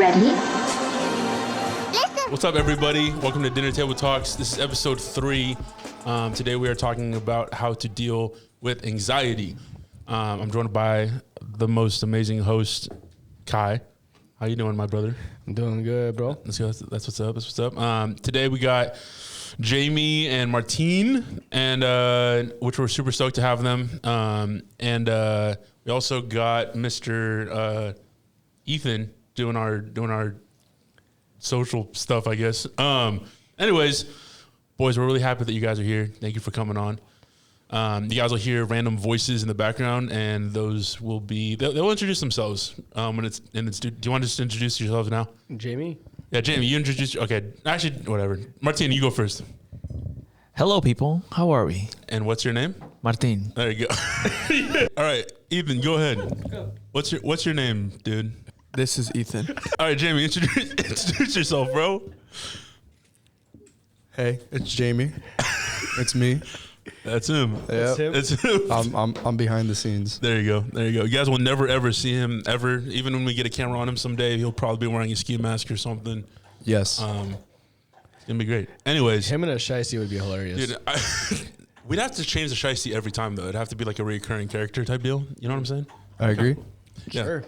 Ready? What's up, everybody? Welcome to Dinner Table Talks. This is episode 3. Today we are talking about how to deal with anxiety. I'm joined by the most amazing host, Kai. How you doing, my brother? I'm doing good, bro. Let's go. That's what's up. That's what's up. Today we got Jamie and Martine, and which we're super stoked to have them. And we also got Mr. Ethan doing our social stuff, I guess. Anyways, boys, we're really happy that you guys are here. Thank you for coming on. You guys will hear random voices in the background, and those will be they'll introduce themselves when it's in the studio. Do you want to just introduce yourselves now? Jamie? Yeah, Jamie, you introduce. Okay, actually, whatever. Martin, you go first. Hello, people. How are we? And what's your name? Martin. There you go. All right, Ethan, go ahead. What's your name, dude? This is Ethan. All right, Jamie, introduce yourself, bro. Hey, it's Jamie. It's me. That's him. Yep. That's him. I'm behind the scenes. There you go. There you go. You guys will never ever see him ever. Even when we get a camera on him someday, he'll probably be wearing a ski mask or something. Yes. It's gonna be great. Anyways, Him and a shiesty would be hilarious. dude, we'd have to change the shiesty every time though. It'd have to be like a recurring character type deal. You know what I'm saying? I agree. Yeah. Sure.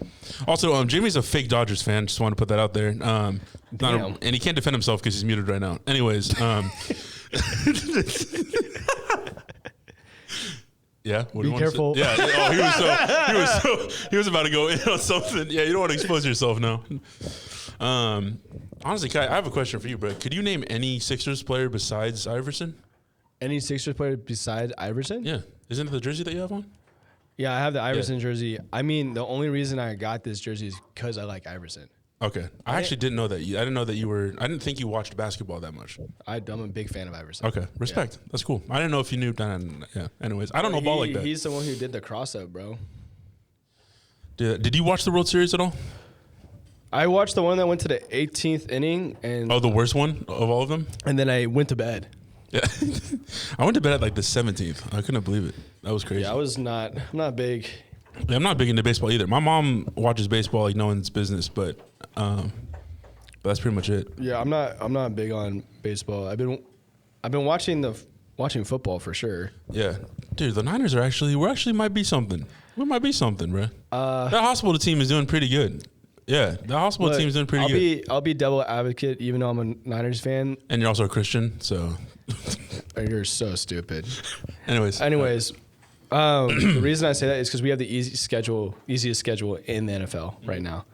Also, Jamie's a fake Dodgers fan. Just want to put that out there. And he can't defend himself because he's muted right now. Anyways, yeah. What do Be you want to say? careful. Yeah. Oh, he was about to go in on something. Yeah. You don't want to expose yourself now. Honestly, Kai, I have a question for you, bro. Could you name any Sixers player besides Iverson? Any Sixers player besides Iverson? Yeah. Isn't it the jersey that you have on? Yeah, I have the Iverson jersey. I mean, the only reason I got this jersey is because I like Iverson. Okay. I actually didn't know that. I didn't know that you were. I didn't think you watched basketball that much. I'm a big fan of Iverson. Okay. Respect. That's cool. I didn't know if you knew. Yeah. Anyways, I don't know ball like that. He's the one who did the cross up, bro. Did you watch the World Series at all? I watched the one that went to the 18th inning, and Oh, the worst one of all of them? and then I went to bed. Yeah. I went to bed at like the 17th. I couldn't believe it. That was crazy. Yeah, I'm not big. Yeah, I'm not big into baseball either. My mom watches baseball like no one's business, but that's pretty much it. Yeah, I'm not big on baseball. I've been watching football for sure. Yeah. Dude, the Niners might be something. We might be something, bro. That hospital team is doing pretty good. Yeah, the hospital Look, team is doing pretty good. I'll be devil advocate, even though I'm a Niners fan. And you're also a Christian, so. You're so stupid. Anyways. The reason I say that is because we have the easiest schedule in the NFL right now.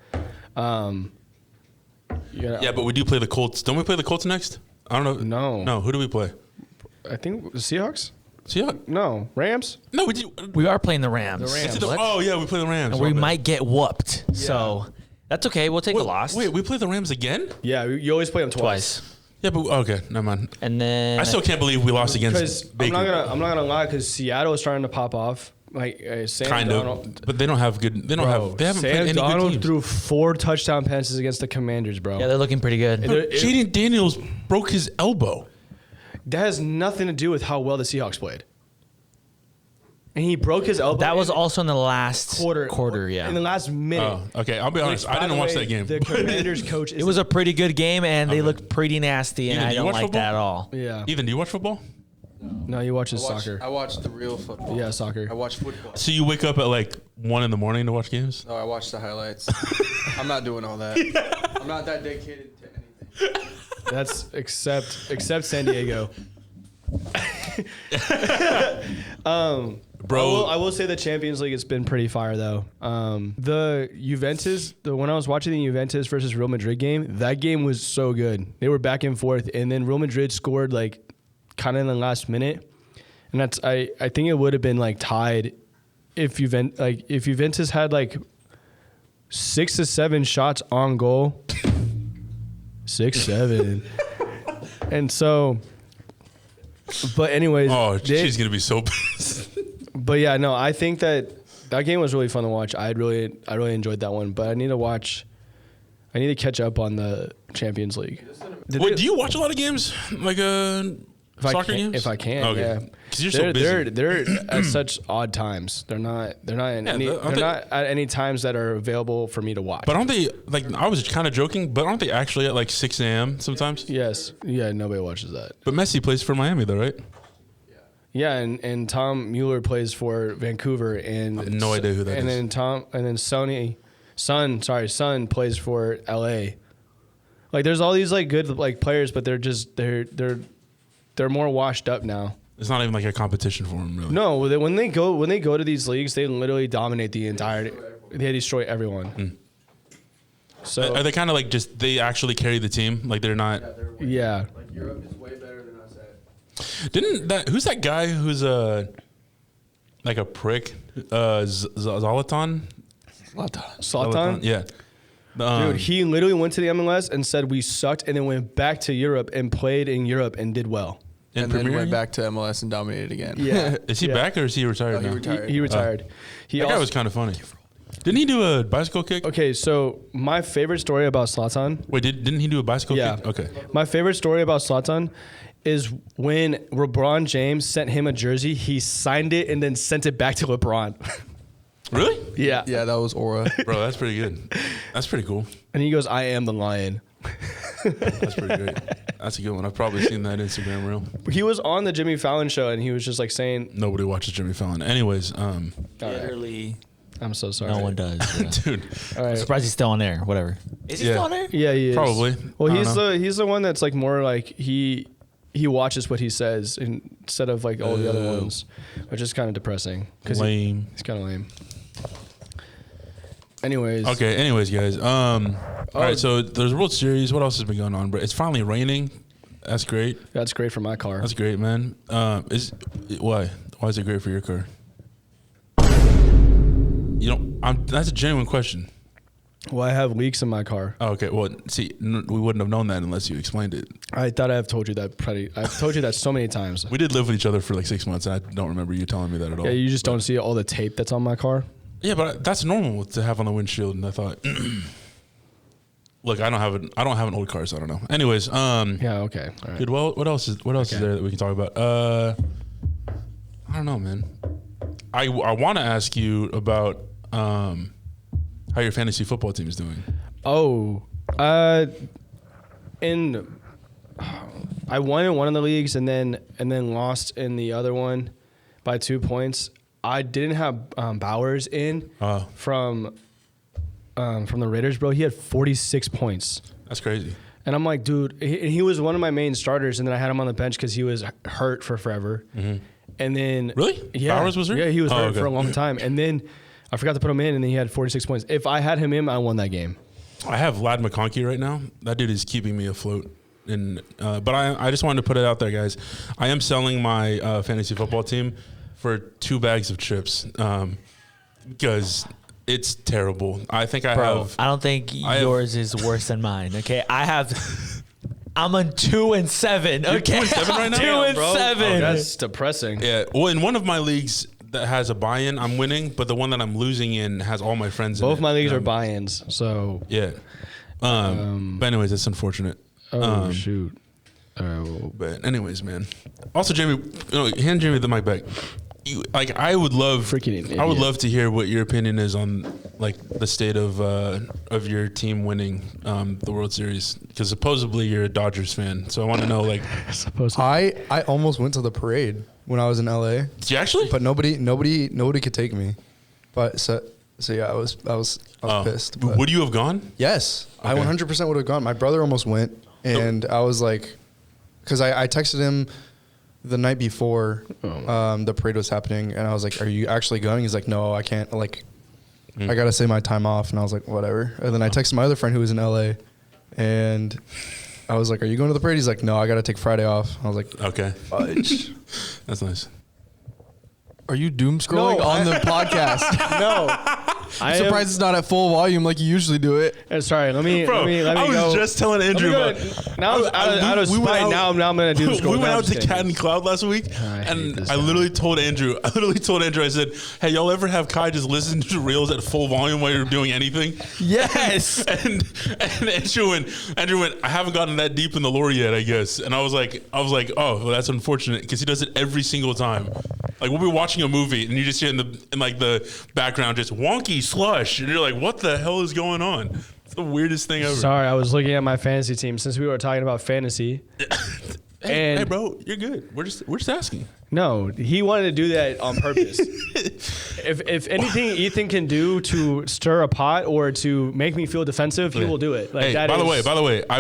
Yeah, but we do play the Colts. Don't we play the Colts next? I don't know. No, who do we play? I think the Seahawks. Seahawks? No, Rams. No, we do. We are playing the Rams. The Rams. What? Oh, yeah, we play the Rams. And we My bad. might get whooped. So that's okay. We'll take a loss. Wait, we play the Rams again? Yeah, you always play them twice. Yeah, but okay, never mind. And then I still can't believe we lost Because against Baker. I'm not gonna lie, because Seattle is starting to pop off. Like Sam Kind Darnold, of, but they don't have good. They don't bro, have. They haven't Sam played any good Darnold teams. threw 4 touchdown passes against the Commanders, bro. yeah, they're looking pretty good. But Jaden Daniels broke his elbow. That has nothing to do with how well the Seahawks played. And he broke his elbow. That was also in the last quarter, yeah. in the last minute. Oh, okay. I'll be honest. Which, I by didn't the watch way, that game. The Commanders coach. It was a pretty good game, and they looked pretty nasty, and Ethan, I do you don't watch like football? that at all. Yeah. Ethan, do you watch football? No, you watch his soccer. I watched the real football. Yeah, soccer. I watch football. So you wake up at like 1 a.m. to watch games? No, I watch the highlights. I'm not doing all that. I'm not that dedicated to anything. That's except San Diego. Bro, I will say the Champions League has been pretty fire though. The Juventus, when I was watching the Juventus versus Real Madrid game, that game was so good. They were back and forth, and then Real Madrid scored like kind of in the last minute, and that's I think it would have been like tied if Juventus had like 6 to 7 shots on goal. 6-7, and so. But anyways, she's gonna be so pissed. But yeah, no, I think that game was really fun to watch. I really enjoyed that one. But I need to catch up on the Champions League. Wait, do you watch a lot of games? Like soccer games? If I can, Okay. yeah. 'Cause you're so busy. They're at such odd times. They're not Yeah, not at any times that are available for me to watch. But aren't they, like, I was kind of joking, but aren't they actually at like 6 a.m. sometimes? yes, yeah, nobody watches that. But Messi plays for Miami though, right? Yeah, and Tom Mueller plays for Vancouver, and I have no idea who that and is. then Son plays for LA. Like, there's all these like good like players, but they're more washed up now. It's not even like a competition for him, really. No, when they go to these leagues, they literally dominate the entire. They destroy everyone. So Are they kind of like just, they actually carry the team? Like they're not. yeah, Like Europe is way better than us at. Who's that guy who's like a prick? Zlatan? Zlatan. Yeah. Dude, he literally went to the MLS and said we sucked, and then went back to Europe and played in Europe and did well. in And then Premier went League? back to MLS and dominated again. Yeah, Is he Yeah. back or is he retired he now? retired. He retired. He That guy also- was kind of funny. Didn't he do a bicycle kick? okay. So my favorite story about Zlatan. Wait, didn't he do a bicycle Yeah. kick? Okay. My favorite story about Zlatan is when LeBron James sent him a jersey, he signed it and then sent it back to LeBron. Really? Yeah. Yeah, that was Aura. Bro, that's pretty good. That's pretty cool. And he goes, "I am the lion." That's pretty great. That's a good one. I've probably seen that Instagram reel. He was on the Jimmy Fallon show and he was just like saying, Nobody watches Jimmy Fallon. Anyways, Literally, "I'm so sorry." no one does. Yeah. dude, All right. Surprised he's still on there. Whatever. Is he Yeah. still on there? Yeah, he is. Probably. Well, I he's don't the one that's like more like he watches what he says instead of like all the other Oh. ones, which is kind of depressing because lame. he's kind of lame. Anyways, Okay. Anyways, guys. All right. So there's World Series. What else has been going on, bro? It's finally raining. That's great. that's great for my car. That's great, man. Why? Why is it great for your car? You know, that's a genuine question. Well, I have leaks in my car. Oh, okay. Well, see, we wouldn't have known that unless you explained it. I thought I've told you that I've told you that so many times. We did live with each other for like 6 months, and I don't remember you telling me that at all. Yeah, you just don't see all the tape that's on my car. Yeah, but that's normal to have on the windshield. And I thought, look, I don't have an old car, so I don't know. Anyways, Yeah. Okay. All right. dude, well, what else is Okay. there that we can talk about? I don't know, man. I want to ask you about how your fantasy football team is doing. Oh, I won in one of the leagues and then lost in the other one by 2 points. I didn't have Bowers in from the Raiders, bro. He had 46 points, That's crazy. and I'm like, dude, he was one of my main starters, and then I had him on the bench because he was hurt for forever. And then Really? yeah, Bowers was hurt? Yeah, he was Oh, hurt okay. for a long time, and then I forgot to put him in, and then he had 46 points. If I had him in, I won that game. I have Lad McConkey right now. That dude is keeping me afloat. And but I just wanted to put it out there, guys. I am selling my fantasy football team for 2 bags of chips because it's terrible. I think I Bro, have. I don't think have- yours is worse than mine. Okay, I'm on 2-7. Okay, 2-7 right now? 2-7. That's depressing. Yeah. Well, in one of my leagues that has a buy-in, I'm winning, but the one that I'm losing in has all my friends in Both it. my leagues are Um, buy-ins, so Yeah. But anyways, it's unfortunate. shoot. But anyways, man. Also, Jamie, hand Jamie the mic back. I would love, Freaking I would idiot. love to hear what your opinion is on like the state of your team winning the World Series, because supposedly you're a Dodgers fan. So I want to know, like, Suppose I almost went to the parade when I was in LA, did you actually? but nobody could take me. But so yeah, I was pissed. But Would you have gone? yes, I Okay. 100% would have gone. My brother almost went, and I was like, because I texted him the night before the parade was happening, and I was like, "Are you actually going?" He's like, "No, I can't. Like, I gotta say my time off." And I was like, "Whatever." And then I texted my other friend who was in LA, and I was like, "Are you going to the parade?" He's like, "No, I gotta take Friday off." I was like, Okay, "Fudge." that's nice. Are you doom scrolling No, on the podcast? no. I I'm surprised it's not at full volume like you usually do it. Sorry, let me Bro, let me I was go. just telling Andrew Let about. me go. Now out of we went spite. out- Now I'm gonna do the scroll. We went No, I'm out just to kidding. Cat and Cloud last week, I hate and this I guy. literally told Andrew. I said, "Hey, y'all ever have Kai just listen to reels at full volume while you're doing anything?" Yes. And Andrew went, "I haven't gotten that deep in the lore yet, I guess." And I was like, "Oh, well, that's unfortunate," because he does it every single time. Like we'll be watching a movie and you just hear in the background just wonky slush, and you're like, "What the hell is going on?" It's the weirdest thing ever. Sorry, I was looking at my fantasy team since we were talking about fantasy. Hey, bro, you're good. We're just asking. No, he wanted to do that on purpose. if anything Ethan can do to stir a pot or to make me feel defensive, he will do it. Like Hey, that by the is- way, I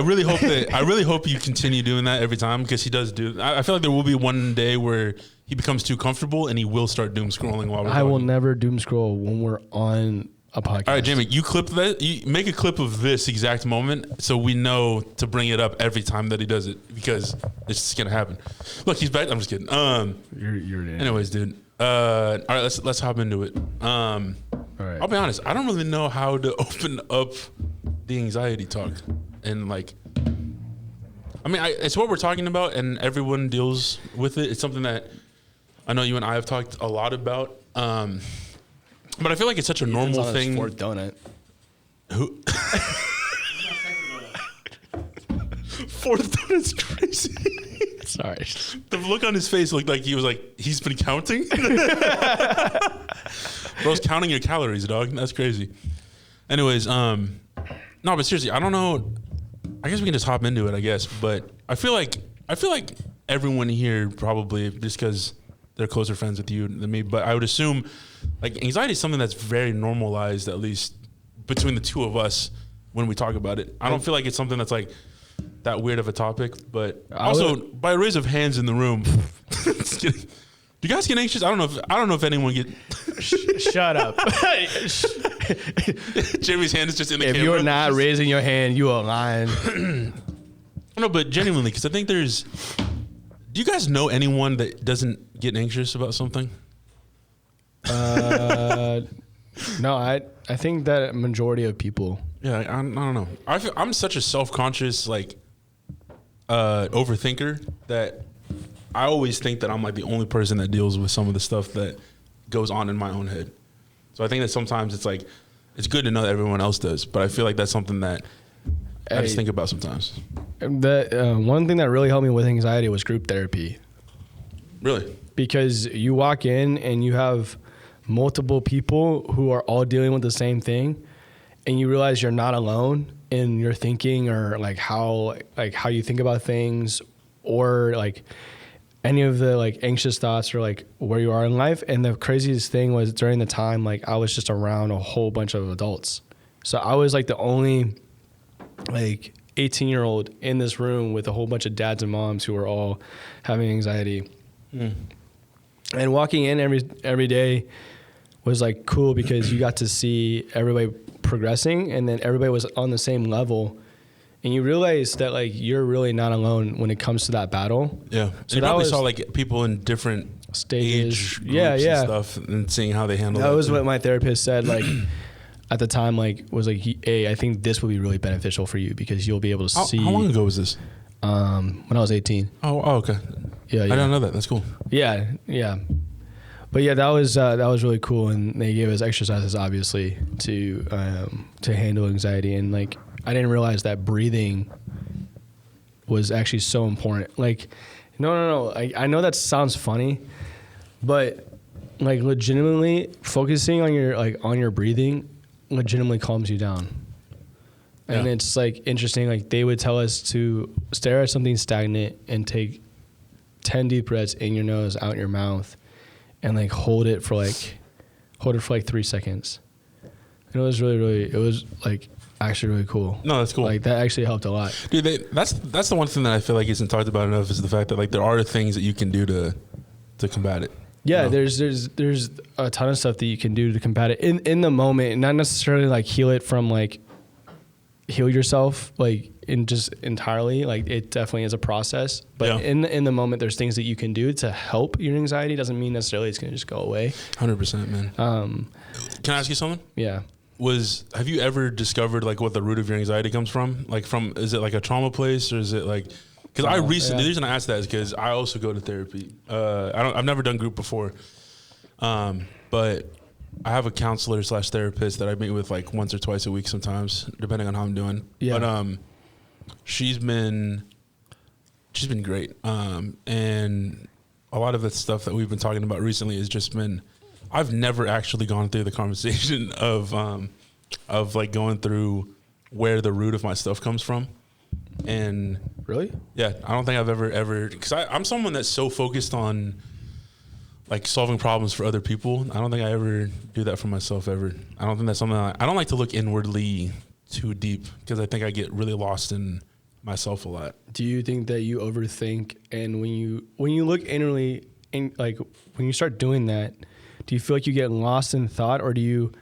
really hope you continue doing that every time, because he does do. I feel like there will be one day where he becomes too comfortable and he will start doom scrolling while we're I will talking. never doom scroll when we're on a podcast. All right, Jamie, you clip that. You make a clip of this exact moment so we know to bring it up every time that he does it, because it's just gonna happen. Look, he's back. I'm just kidding. You're an Anyways, dude. All right, let's hop into it. All right. I'll be honest. I don't really know how to open up the anxiety talk, and like, I mean, it's what we're talking about, and everyone deals with it. It's something that I know you and I have talked a lot about. But I feel like it's such a normal thing. Fourth donut. Who? Fourth donut's crazy. Sorry. The look on his face looked like he's been counting. Bro's counting your calories, dog. That's crazy. Anyways, no, but seriously, I don't know. I guess we can just hop into it, I guess. But I feel like everyone here probably, just because they're closer friends with you than me, but I would assume like anxiety is something that's very normalized, at least between the two of us when we talk about it. I don't feel like it's something that's like that weird of a topic, but also by a raise of hands in the room, just kidding. Do you guys get anxious? I don't know if anyone get. Shut up. Jamie's hand is just in the If camera. you're not raising your hand, you are lying. No, but genuinely, because I think there's. Do you guys know anyone that doesn't get anxious about something? No, I think that a majority of people. Yeah, I don't know. I'm such a self-conscious overthinker that I always think that I'm like the only person that deals with some of the stuff that goes on in my own head. So I think that sometimes it's like it's good to know that everyone else does, but I feel like that's something that I just think about sometimes. One thing that really helped me with anxiety was group therapy. Really? Because you walk in and you have multiple people who are all dealing with the same thing, and you realize you're not alone in your thinking or like how you think about things, or like any of the like anxious thoughts, or like where you are in life. And the craziest thing was during the time, like I was just around a whole bunch of adults. So I was like the only like 18-year-old in this room with a whole bunch of dads and moms who were all having anxiety. And walking in every day was like cool because you got to see everybody progressing, and then everybody was on the same level, and you realize that like you're really not alone when it comes to that battle. Yeah. So you that probably was- saw like people in different Stages. age groups Yeah, yeah. and stuff, and seeing how they handle That was too. what my therapist said, like at the time, like was like, hey, I think this will be really beneficial for you because you'll be able to see. How long ago was this? When I was 18. Oh, okay. Yeah, I yeah. didn't know that. That's cool. Yeah, yeah. But yeah, that was really cool, and they gave us exercises obviously to handle anxiety, and like I didn't realize that breathing was actually so important. Like, no. I know that sounds funny, but like legitimately focusing on your breathing legitimately calms you down. And Yeah. it's like interesting. Like they would tell us to stare at something stagnant and take 10 deep breaths in your nose, out your mouth, and like hold it for like 3 seconds. And it was it was like actually really cool. No, that's cool. Like that actually helped a lot. Dude, that's the one thing that I feel like isn't talked about enough, is the fact that like there are things that you can do to combat it. Yeah, You know? there's a ton of stuff that you can do to combat it in the moment, not necessarily like heal it from like heal yourself like in just entirely. Like it definitely is a process, but Yeah. in the moment, there's things that you can do to help your anxiety. Doesn't mean necessarily it's going to just go away. 100%, man. Can I ask you something? Yeah. Have you ever discovered like what the root of your anxiety comes from? Like is it like a trauma place, or is it like, because the reason I asked that is because I also go to therapy. I've never done group before. But I have a counselor / therapist that I meet with like once or twice a week sometimes, depending on how I'm doing. Yeah. But she's been great. And a lot of the stuff that we've been talking about recently has just been, I've never actually gone through the conversation of like going through where the root of my stuff comes from. And Really? yeah, I don't think I've ever, because I'm someone that's so focused on like solving problems for other people. I don't think I ever do that for myself ever. I don't think that's something I don't like to look inwardly too deep, because I think I get really lost in myself a lot. Do you think that you overthink, and when you look inwardly, like when you start doing that, do you feel like you get lost in thought, or do you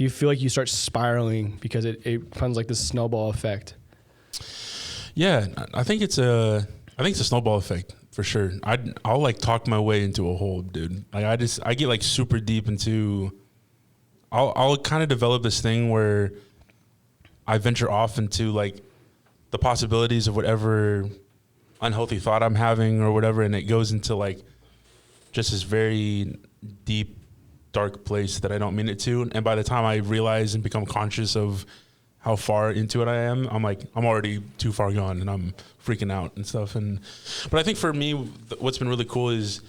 feel like you start spiraling because it becomes like this snowball effect? Yeah, I think it's a snowball effect for sure. I'll like talk my way into a hole, dude. Like I get like super deep into. I'll kind of develop this thing where I venture off into like the possibilities of whatever unhealthy thought I'm having or whatever, and it goes into like just this very deep, dark place that I don't mean it to. And by the time I realize and become conscious of how far into it I am, I'm like, I'm already too far gone and I'm freaking out and stuff. But I think for me, what's been really cool is,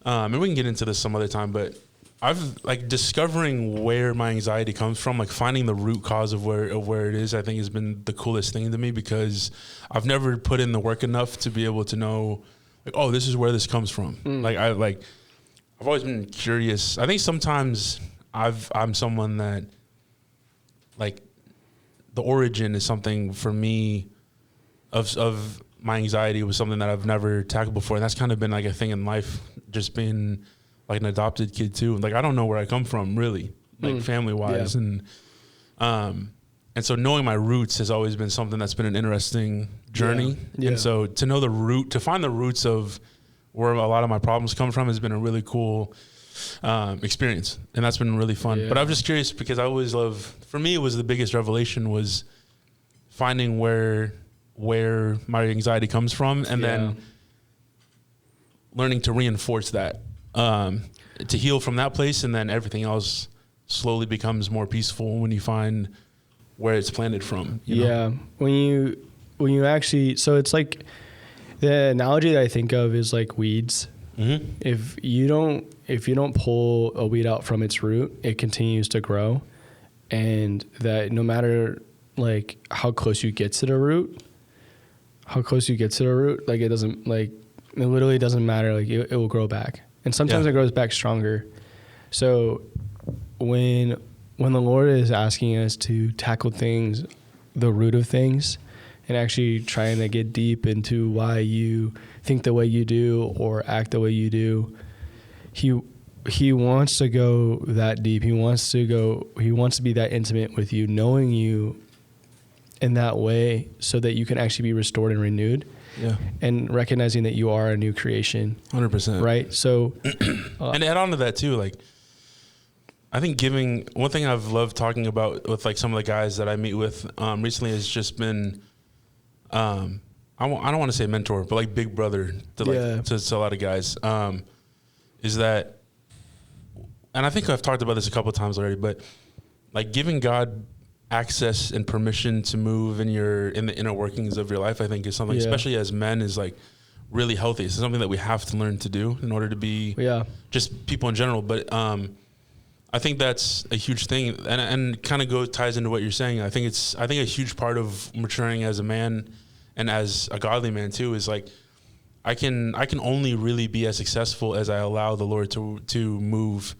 and we can get into this some other time, but I've like discovering where my anxiety comes from, like finding the root cause of where it is, I think has been the coolest thing to me, because I've never put in the work enough to be able to know like, oh, this is where this comes from. I've always been curious. I think sometimes I'm someone that like, the origin is something for me of my anxiety was something that I've never tackled before. And that's kind of been like a thing in life, just being like an adopted kid too. Like, I don't know where I come from really, like family wise. Yeah. And so knowing my roots has always been something that's been an interesting journey. Yeah. And so to know to find the roots of where a lot of my problems come from has been a really cool experience, and that's been really fun. Yeah. But I'm just curious, because I always for me, it was the biggest revelation was finding where my anxiety comes from, and then learning to reinforce that, to heal from that place, and then everything else slowly becomes more peaceful when you find where it's planted from. You know? When you actually, so it's like the analogy that I think of is like weeds. Mm-hmm. If you don't pull a weed out from its root, it continues to grow, and that no matter like how close you get to the root, like it doesn't, like it literally doesn't matter. Like it will grow back, and sometimes it grows back stronger. So when the Lord is asking us to tackle things, the root of things, and actually trying to get deep into why you think the way you do or act the way you do, he wants to go that deep. He wants to be that intimate with you, knowing you in that way, so that you can actually be restored and renewed. Yeah. And recognizing that you are a new creation. 100%. Right? So and to add on to that too, like I think one thing I've loved talking about with like some of the guys that I meet with recently has just been I don't want to say mentor, but like big brother to a lot of guys, is that, and I think I've talked about this a couple of times already, but like giving God access and permission to move in the inner workings of your life, I think is something, especially as men, is like really healthy. It's something that we have to learn to do in order to be just people in general. But I think that's a huge thing, and kind of ties into what you're saying. I think a huge part of maturing as a man and as a godly man too is like I can only really be as successful as I allow the Lord to move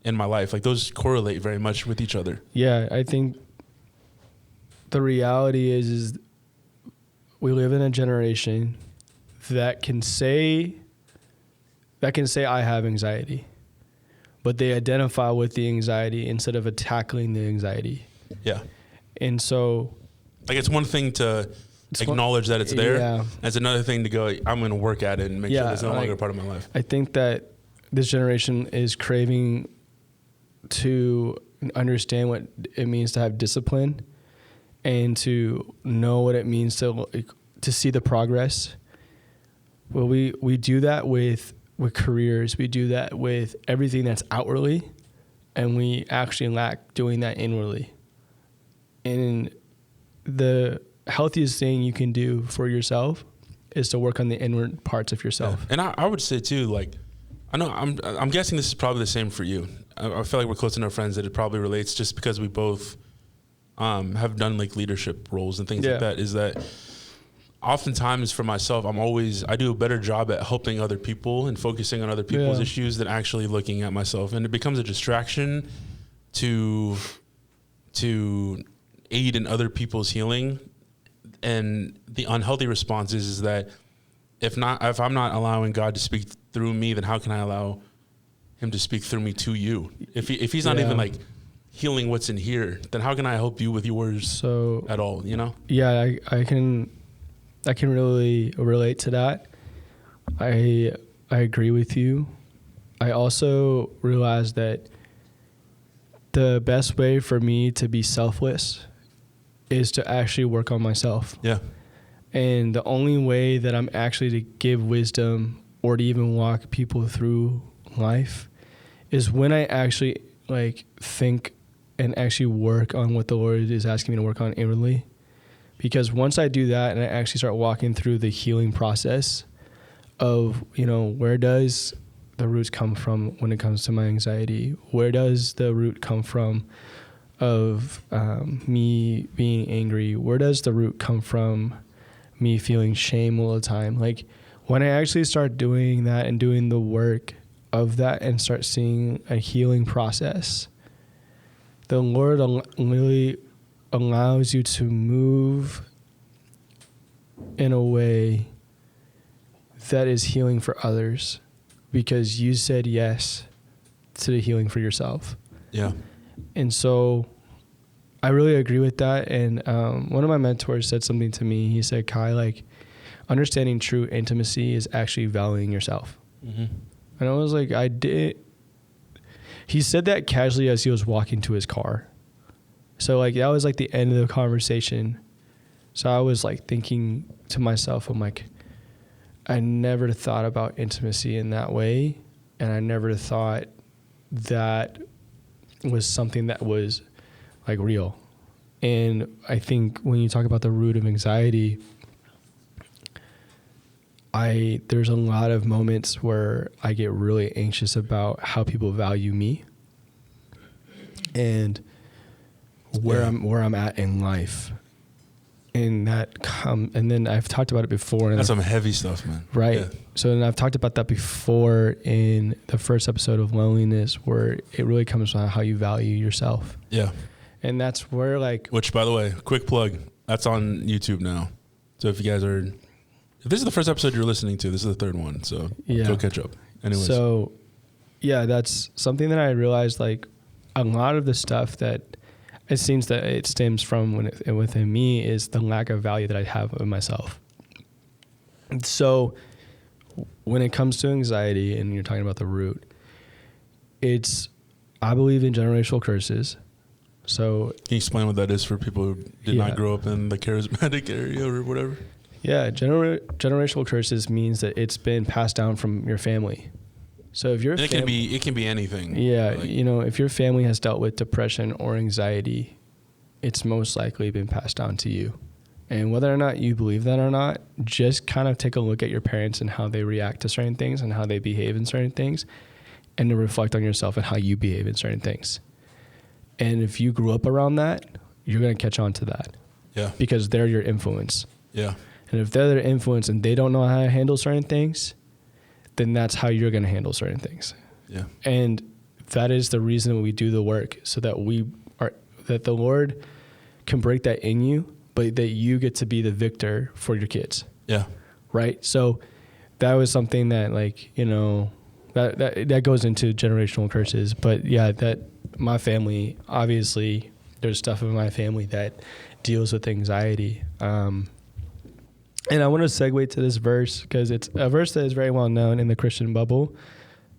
in my life. Like those correlate very much with each other. Yeah, I think the reality is we live in a generation that can say I have anxiety, but they identify with the anxiety instead of tackling the anxiety. Yeah. And so Like it's one thing to acknowledge that it's there. Yeah. It's another thing to go, I'm going to work at it and make sure it's no longer a part of my life. I think that this generation is craving to understand what it means to have discipline and to know what it means to see the progress. Well, we do that with careers. We do that with everything that's outwardly, and we actually lack doing that inwardly. And the healthiest thing you can do for yourself is to work on the inward parts of yourself. And I would say too, like, I know I'm guessing this is probably the same for you. I feel like we're close enough friends that it probably relates, just because we both have done like leadership roles and things like that. Is that oftentimes for myself, I do a better job at helping other people and focusing on other people's issues than actually looking at myself, and it becomes a distraction to aid in other people's healing. And the unhealthy response is that if I'm not allowing God to speak through me, then how can I allow him to speak through me to you? If he's not even like healing what's in here, then how can I help you with yours at all, you know? Yeah, I can really relate to that. I agree with you. I also realized that the best way for me to be selfless is to actually work on myself. Yeah. And the only way that I'm actually to give wisdom or to even walk people through life is when I actually like think and actually work on what the Lord is asking me to work on inwardly. Because once I do that and I actually start walking through the healing process of, where does the roots come from when it comes to my anxiety? Where does the root come from of me being angry? Where does the root come from me feeling shame all the time? Like when I actually start doing that and doing the work of that and start seeing a healing process, the Lord really allows you to move in a way that is healing for others because you said yes to the healing for yourself. Yeah. And so I really agree with that. And one of my mentors said something to me. He said, Kai, like, understanding true intimacy is actually valuing yourself. Mm-hmm. And I was like, he said that casually as he was walking to his car. So like that was like the end of the conversation. So I was like thinking to myself, I'm like, I never thought about intimacy in that way. And I never thought that was something that was like real. And I think when you talk about the root of anxiety, there's a lot of moments where I get really anxious about how people value me and where I'm at in life. And and then I've talked about it before. That's some heavy stuff, man. Right. Yeah. So then I've talked about that before in the first episode of Loneliness, where it really comes from how you value yourself. Yeah. And that's where which, by the way, quick plug, that's on YouTube now. So if you guys if this is the first episode you're listening to, this is the third one. So go catch up. Anyways. So yeah, that's something that I realized, like a lot of the stuff that it seems that it stems from within me is the lack of value that I have of myself. And so when it comes to anxiety and you're talking about the root, I believe in generational curses. So can you explain what that is for people who did not grow up in the charismatic area or whatever? Yeah, generational curses means that it's been passed down from your family. So if it can be anything. Yeah, if your family has dealt with depression or anxiety, it's most likely been passed down to you. And whether or not you believe that or not, just kind of take a look at your parents and how they react to certain things and how they behave in certain things, and to reflect on yourself and how you behave in certain things. And if you grew up around that, you're going to catch on to that. Yeah. Because they're your influence. Yeah. And if they're their influence and they don't know how to handle certain things, then that's how you're going to handle certain things. Yeah. And that is the reason we do the work, so that that the Lord can break that in you, but that you get to be the victor for your kids. Yeah. Right. So that was something that that goes into generational curses. But yeah, that my family, obviously there's stuff in my family that deals with anxiety. And I want to segue to this verse because it's a verse that is very well known in the Christian bubble.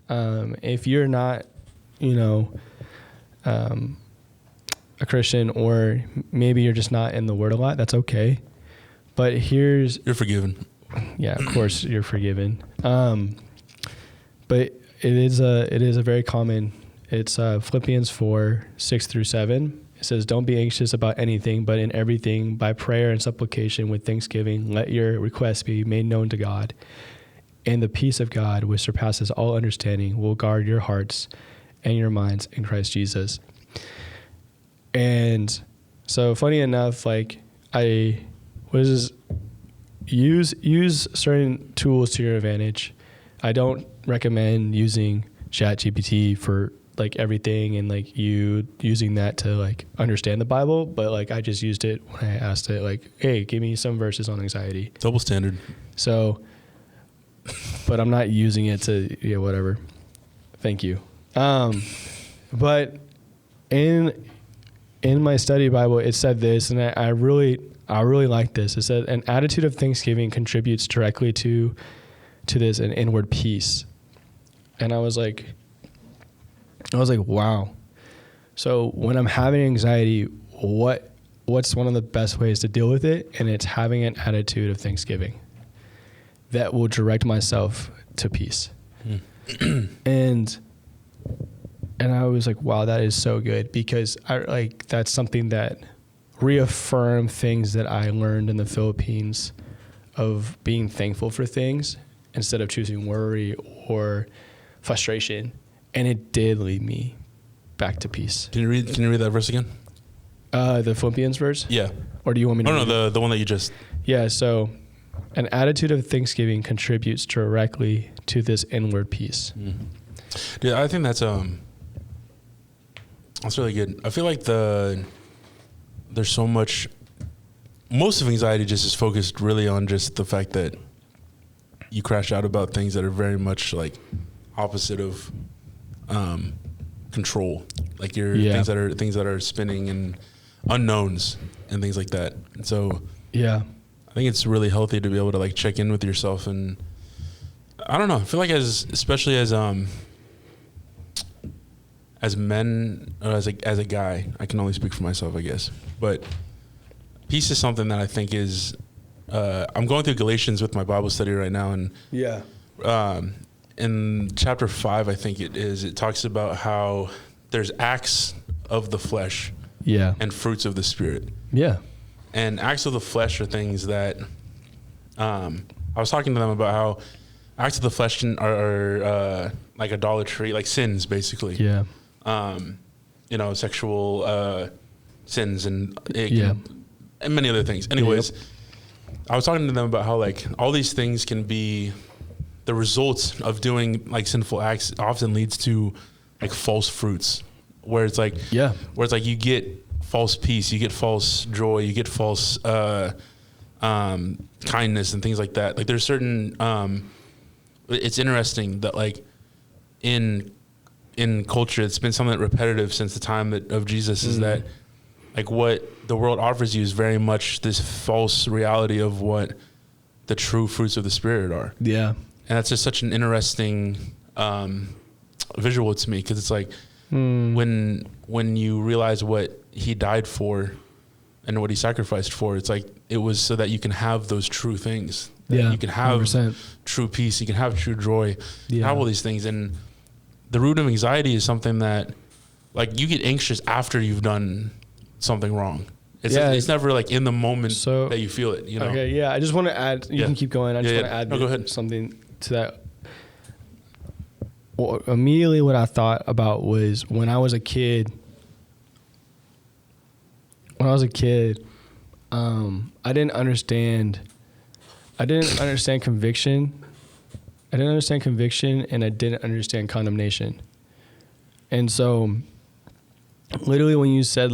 If you're not, a Christian, or maybe you're just not in the Word a lot, that's okay. But you're forgiven. Yeah, of course you're forgiven. But it is a very common. It's Philippians 4:6-7. It says, "Don't be anxious about anything, but in everything, by prayer and supplication with thanksgiving, let your requests be made known to God. And the peace of God, which surpasses all understanding, will guard your hearts and your minds in Christ Jesus." And so, funny enough, use certain tools to your advantage. I don't recommend using ChatGPT for everything and you using that to understand the Bible, but I just used it when I asked it hey, give me some verses on anxiety. Double standard. So, but I'm not using it to whatever. Thank you. But in my study Bible, it said this, and I really like this. It said, "An attitude of thanksgiving contributes directly to this an inward peace." And I was like, wow. So when I'm having anxiety, what's one of the best ways to deal with it? And it's having an attitude of thanksgiving that will direct myself to peace. And I was like, wow, that is so good, because that's something that reaffirmed things that I learned in the Philippines of being thankful for things instead of choosing worry or frustration. And it did lead me back to peace. Can you read that verse again? The Philippians verse? Yeah. Or do you want me to read No, the one that you just... Yeah, so an attitude of thanksgiving contributes directly to this inward peace. Mm-hmm. Yeah, I think that's really good. I feel like there's so much... Most of anxiety just is focused really on just the fact that you crash out about things that are very much opposite of control, things that are spinning and unknowns and things like that. And so yeah, I think it's really healthy to be able to check in with yourself. And I don't know, I feel like especially as men, or as a guy, I can only speak for myself, I guess, but peace is something that I think is I'm going through Galatians with my Bible study right now, and yeah, in chapter 5, I think it talks about how there's acts of the flesh, yeah, and fruits of the spirit. Yeah. And acts of the flesh are things that I was talking to them about how acts of the flesh are like idolatry, like sins, basically. Yeah. Sexual sins and many other things. Anyways, I was talking to them about how all these things can be the results of doing sinful acts often leads to false fruits, where it's you get false peace, you get false joy, you get false kindness and things like that. There's certain it's interesting that in culture, it's been something repetitive since the time of Jesus, is that what the world offers you is very much this false reality of what the true fruits of the Spirit are. Yeah. And that's just such an interesting visual to me, because it's when you realize what he died for and what he sacrificed for, it's it was so that you can have those true things. Yeah, you can have 100%. True peace, you can have true joy, you have all these things. And the root of anxiety is something that you get anxious after you've done something wrong. It's never in the moment that you feel it, Okay, yeah. I just want to add, you can keep going. I just want to add go ahead. something to that. Well, immediately what I thought about was when I was a kid, I didn't understand conviction. I didn't understand conviction, and I didn't understand condemnation. And so literally when you said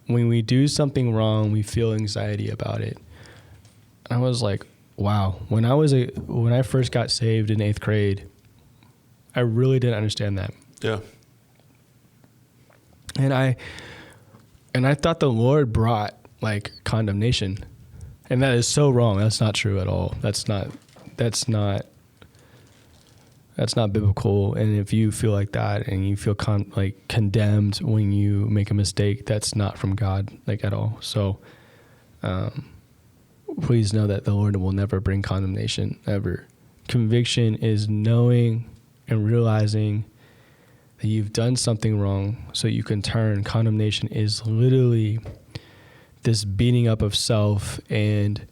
when we do something wrong, we feel anxiety about it. I was like, wow. When I first got saved in 8th grade, I really didn't understand that. Yeah. And And I thought the Lord brought like condemnation. And that is so wrong. That's not true at all. That's not biblical. And if you feel like that and you feel condemned when you make a mistake, that's not from God, like, at all. So please know that the Lord will never bring condemnation, ever. Conviction is knowing and realizing that you've done something wrong so you can turn. Condemnation is literally this beating up of self and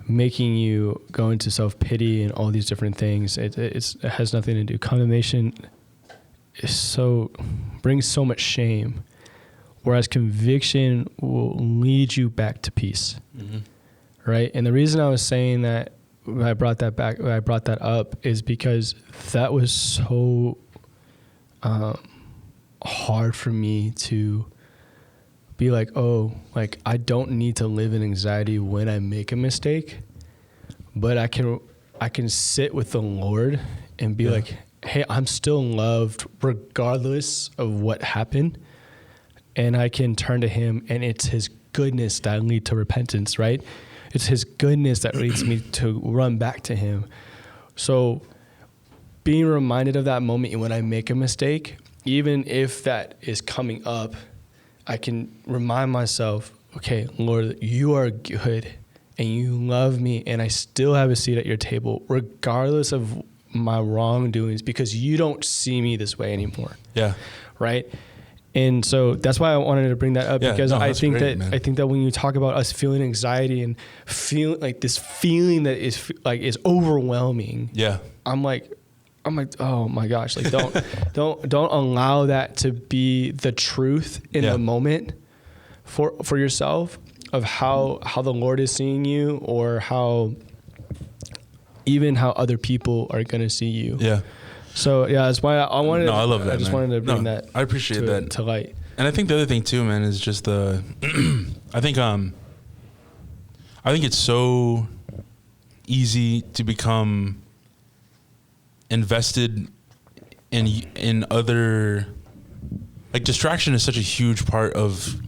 making you go into self-pity and all these different things. It has nothing to do. Condemnation brings so much shame, whereas conviction will lead you back to peace. Mm-hmm. Right? And the reason I was saying that, I brought that up, is because that was so hard for me to be like, oh, like, I don't need to live in anxiety when I make a mistake, but I can sit with the Lord and be like, hey, I'm still loved regardless of what happened. And I can turn to him, and it's his goodness that leads to repentance, right? It's his goodness that leads me to run back to him. So being reminded of that moment when I make a mistake, even if that is coming up, I can remind myself, okay, Lord, you are good and you love me, and I still have a seat at your table regardless of my wrongdoings, because you don't see me this way anymore. Yeah. Right? And so that's why I wanted to bring that up, because I think that when you talk about us feeling anxiety and feeling like this feeling that is overwhelming. Yeah. I'm like, oh my gosh, like don't allow that to be the truth in the moment for yourself of how the Lord is seeing you, or how other people are going to see you. Yeah. So that's why I wanted. No, I love that. I just wanted to bring that. I appreciate that to light. And I think the other thing too, man, is just I think it's so easy to become invested in other, like, distraction is such a huge part of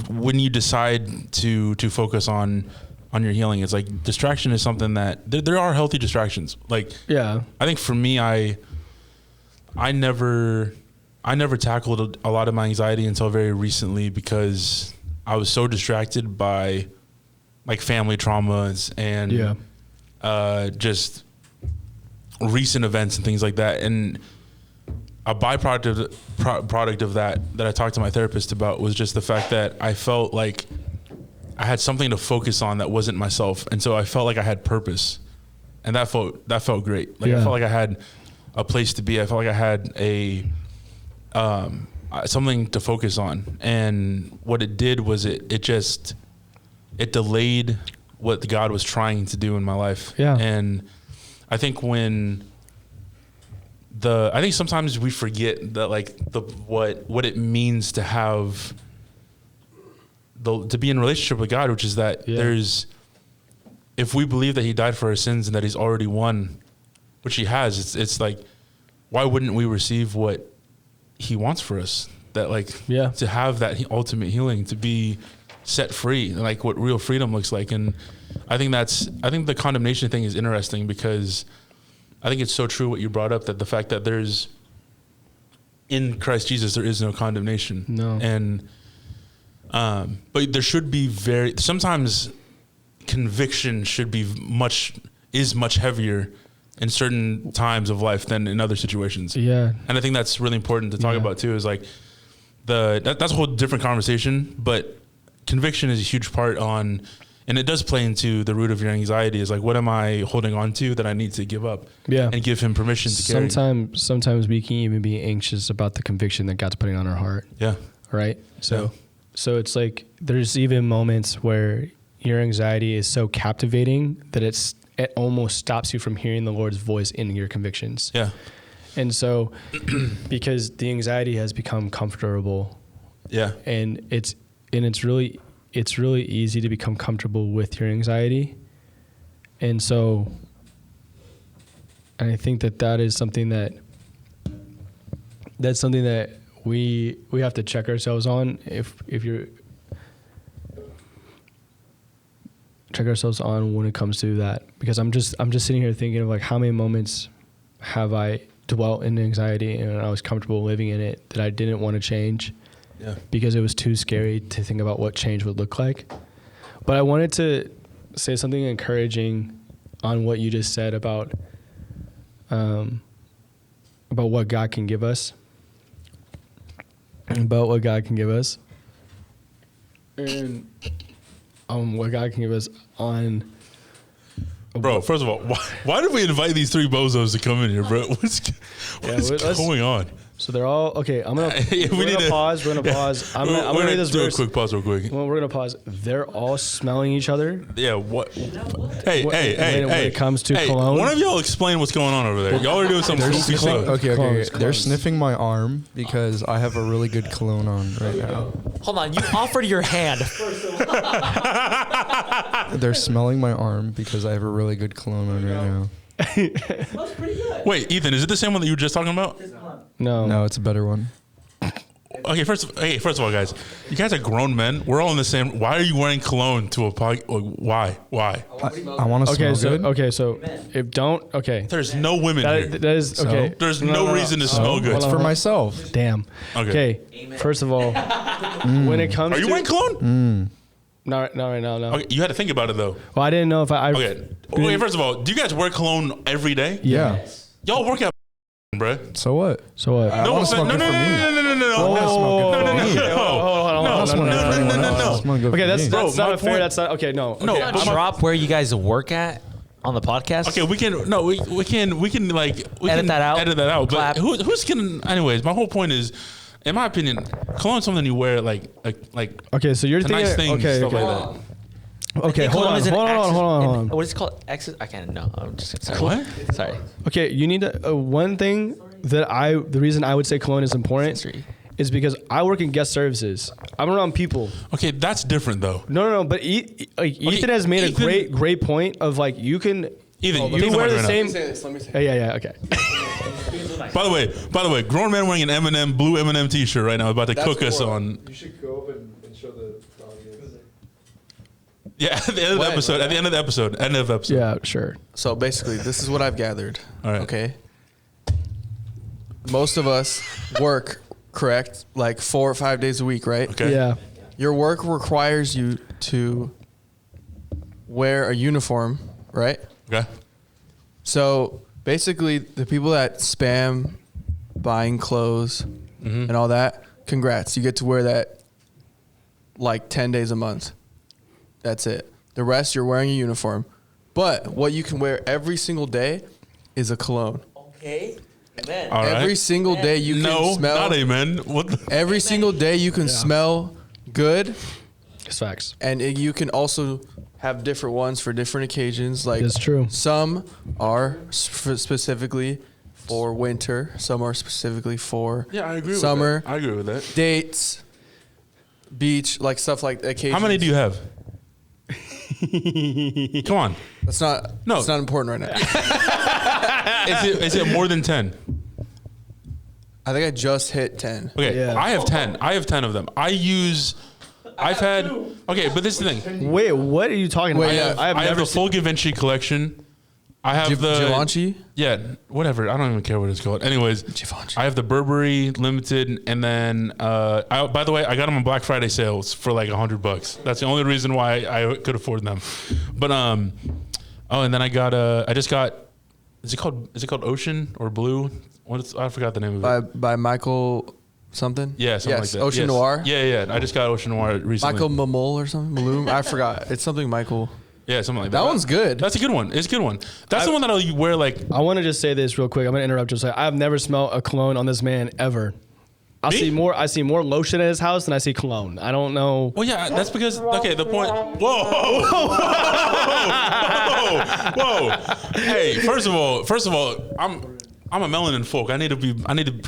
when you decide to focus on your healing. It's like distraction is something that there are healthy distractions. Like, I think for me, I never tackled a lot of my anxiety until very recently, because I was so distracted by like family traumas and just recent events and things like that. And a byproduct of that I talked to my therapist about was just the fact that I felt like I had something to focus on that wasn't myself. And so I felt like I had purpose, and that felt great. Like I felt like I had a place to be. I felt like I had something to focus on. And what it did was it delayed what God was trying to do in my life. Yeah. And I think I think sometimes we forget that, like, what it means to have to be in a relationship with God, which is that if we believe that he died for our sins and that he's already won, which he has, it's like, why wouldn't we receive what he wants for us? That, like, to have that ultimate healing, to be set free, like what real freedom looks like. And I think the condemnation thing is interesting, because I think it's so true what you brought up, that the fact that in Christ Jesus, there is no condemnation. No. And, but there should be sometimes conviction should be much heavier in certain times of life than in other situations. Yeah. And I think that's really important to talk about too, is like that's a whole different conversation, but conviction is a huge part and it does play into the root of your anxiety, is like, what am I holding on to that I need to give up? Yeah. And give him permission to carry. Sometimes we can even be anxious about the conviction that God's putting on our heart. Yeah. Right. So it's like, there's even moments where your anxiety is so captivating that it almost stops you from hearing the Lord's voice in your convictions. Yeah. And so, because the anxiety has become comfortable. Yeah. And it's really easy to become comfortable with your anxiety. And so, I think that's something that we have to check ourselves on if you're check ourselves on when it comes to that, because I'm just sitting here thinking of like how many moments have I dwelt in anxiety and I was comfortable living in it that I didn't want to change because it was too scary to think about what change would look like. But I wanted to say something encouraging on what you just said about what God can give us. About what God can give us. And what God can give us on. Bro, first of all, why did we invite these three bozos to come in here, bro? What's going on? So they're all okay. I'm gonna we're gonna pause. I'm gonna read this verse. Pause real quick. Well, we're gonna pause. They're all smelling each other. Yeah. What? Hey. When it comes to cologne, one of y'all explain what's going on over there. Y'all are doing some goofy stuff. Okay. They're sniffing my arm because I have a really good cologne on right now. Hold on, you offered your hand. They're smelling my arm because I have a really good cologne on right now. Smells pretty good. Wait, Ethan, is it the same one that you were just talking about? No, it's a better one. Okay, first of all, guys, you guys are grown men. We're all in the same. Why are you wearing cologne to a pod? Why? I want to smell good. So if don't, There's no women here. that is okay. There's no reason to smell good. It's for myself. Damn. Okay. First of all, when it comes Are you to wearing cologne? not right now, no. Okay, you had to think about it though. Well, I didn't know if I. Okay, first of all, do you guys wear cologne every day? Yeah. Y'all work out, bruh. So what? So what? I want to smell good for me. Okay, that's Bro, not my a fair. point- That's not okay. No. No, Okay, I'm Drop where you guys work at on the podcast. Okay, we can Edit that out. Edit that out. Clap. But who's gonna? Anyways, my whole point is, in my opinion, cologne is something you wear like Okay, so you're to thinking nice things, okay, stuff okay. like that. Okay, hold on. What is it called? Exit? I can't know. I'm just sorry. What? Sorry. Okay, you need to. One thing the reason I would say cologne is important is because I work in guest services. I'm around people. Okay, that's different though. No. But Ethan has made a great point of like you can. Ethan, you wear the same. Let me say this. Yeah. Okay. By the way, grown man wearing an blue M&M t-shirt right now about to cook us on. You should go up and show the. Yeah, at the end of the episode. At the end of the episode. Yeah, sure. So basically, this is what I've gathered. All right. Okay. Most of us work, correct? Like 4 or 5 days a week, right? Okay. Yeah. Your work requires you to wear a uniform, right? Okay. So basically, the people that spam buying clothes and all that, congrats. You get to wear that like 10 days a month. That's it. The rest, you're wearing a uniform. But what you can wear every single day is a cologne. Okay. Amen. All right. Every single day you can smell. Not amen. What? Every single day you can smell good, It's facts. and you can also have different ones for different occasions. Like That's true. Some are specifically for winter. Some are specifically for Yeah, I agree. summer. With that. I agree with that. Dates, beach, like stuff like occasions. How many do you have? Come on. That's not. No. It's not important right now. Is it more than 10? I think I just hit 10. Okay, Yeah. I have 10. I have 10 of them. Okay, but this is the thing. Wait, what are you talking about? Wait, yeah. I have I have never the full Givenchy collection. I have the Givenchy? Yeah, whatever. I don't even care what it's called. Anyways, Givenchy. I have the Burberry Limited, and then by the way, I got them on Black Friday sales for like $100. That's the only reason why I could afford them. But and then I just got. Is it called Ocean or Blue? I forgot the name of it. By Michael something? Yeah, something like that. Ocean Yes. Noir? Yeah. I just got Ocean Noir recently. Michael Mamol or something? Maloom? I forgot. It's something Michael. Yeah, something like that. That one's good. That's a good one. It's a good one. That's the one that I'll wear like. I want to just say this real quick. I'm gonna interrupt you. Say I've never smelled a cologne on this man ever. I see more lotion at his house than I see cologne. I don't know. Well, yeah, that's because the point. Whoa. Hey, first of all, I'm a melanin folk. I need to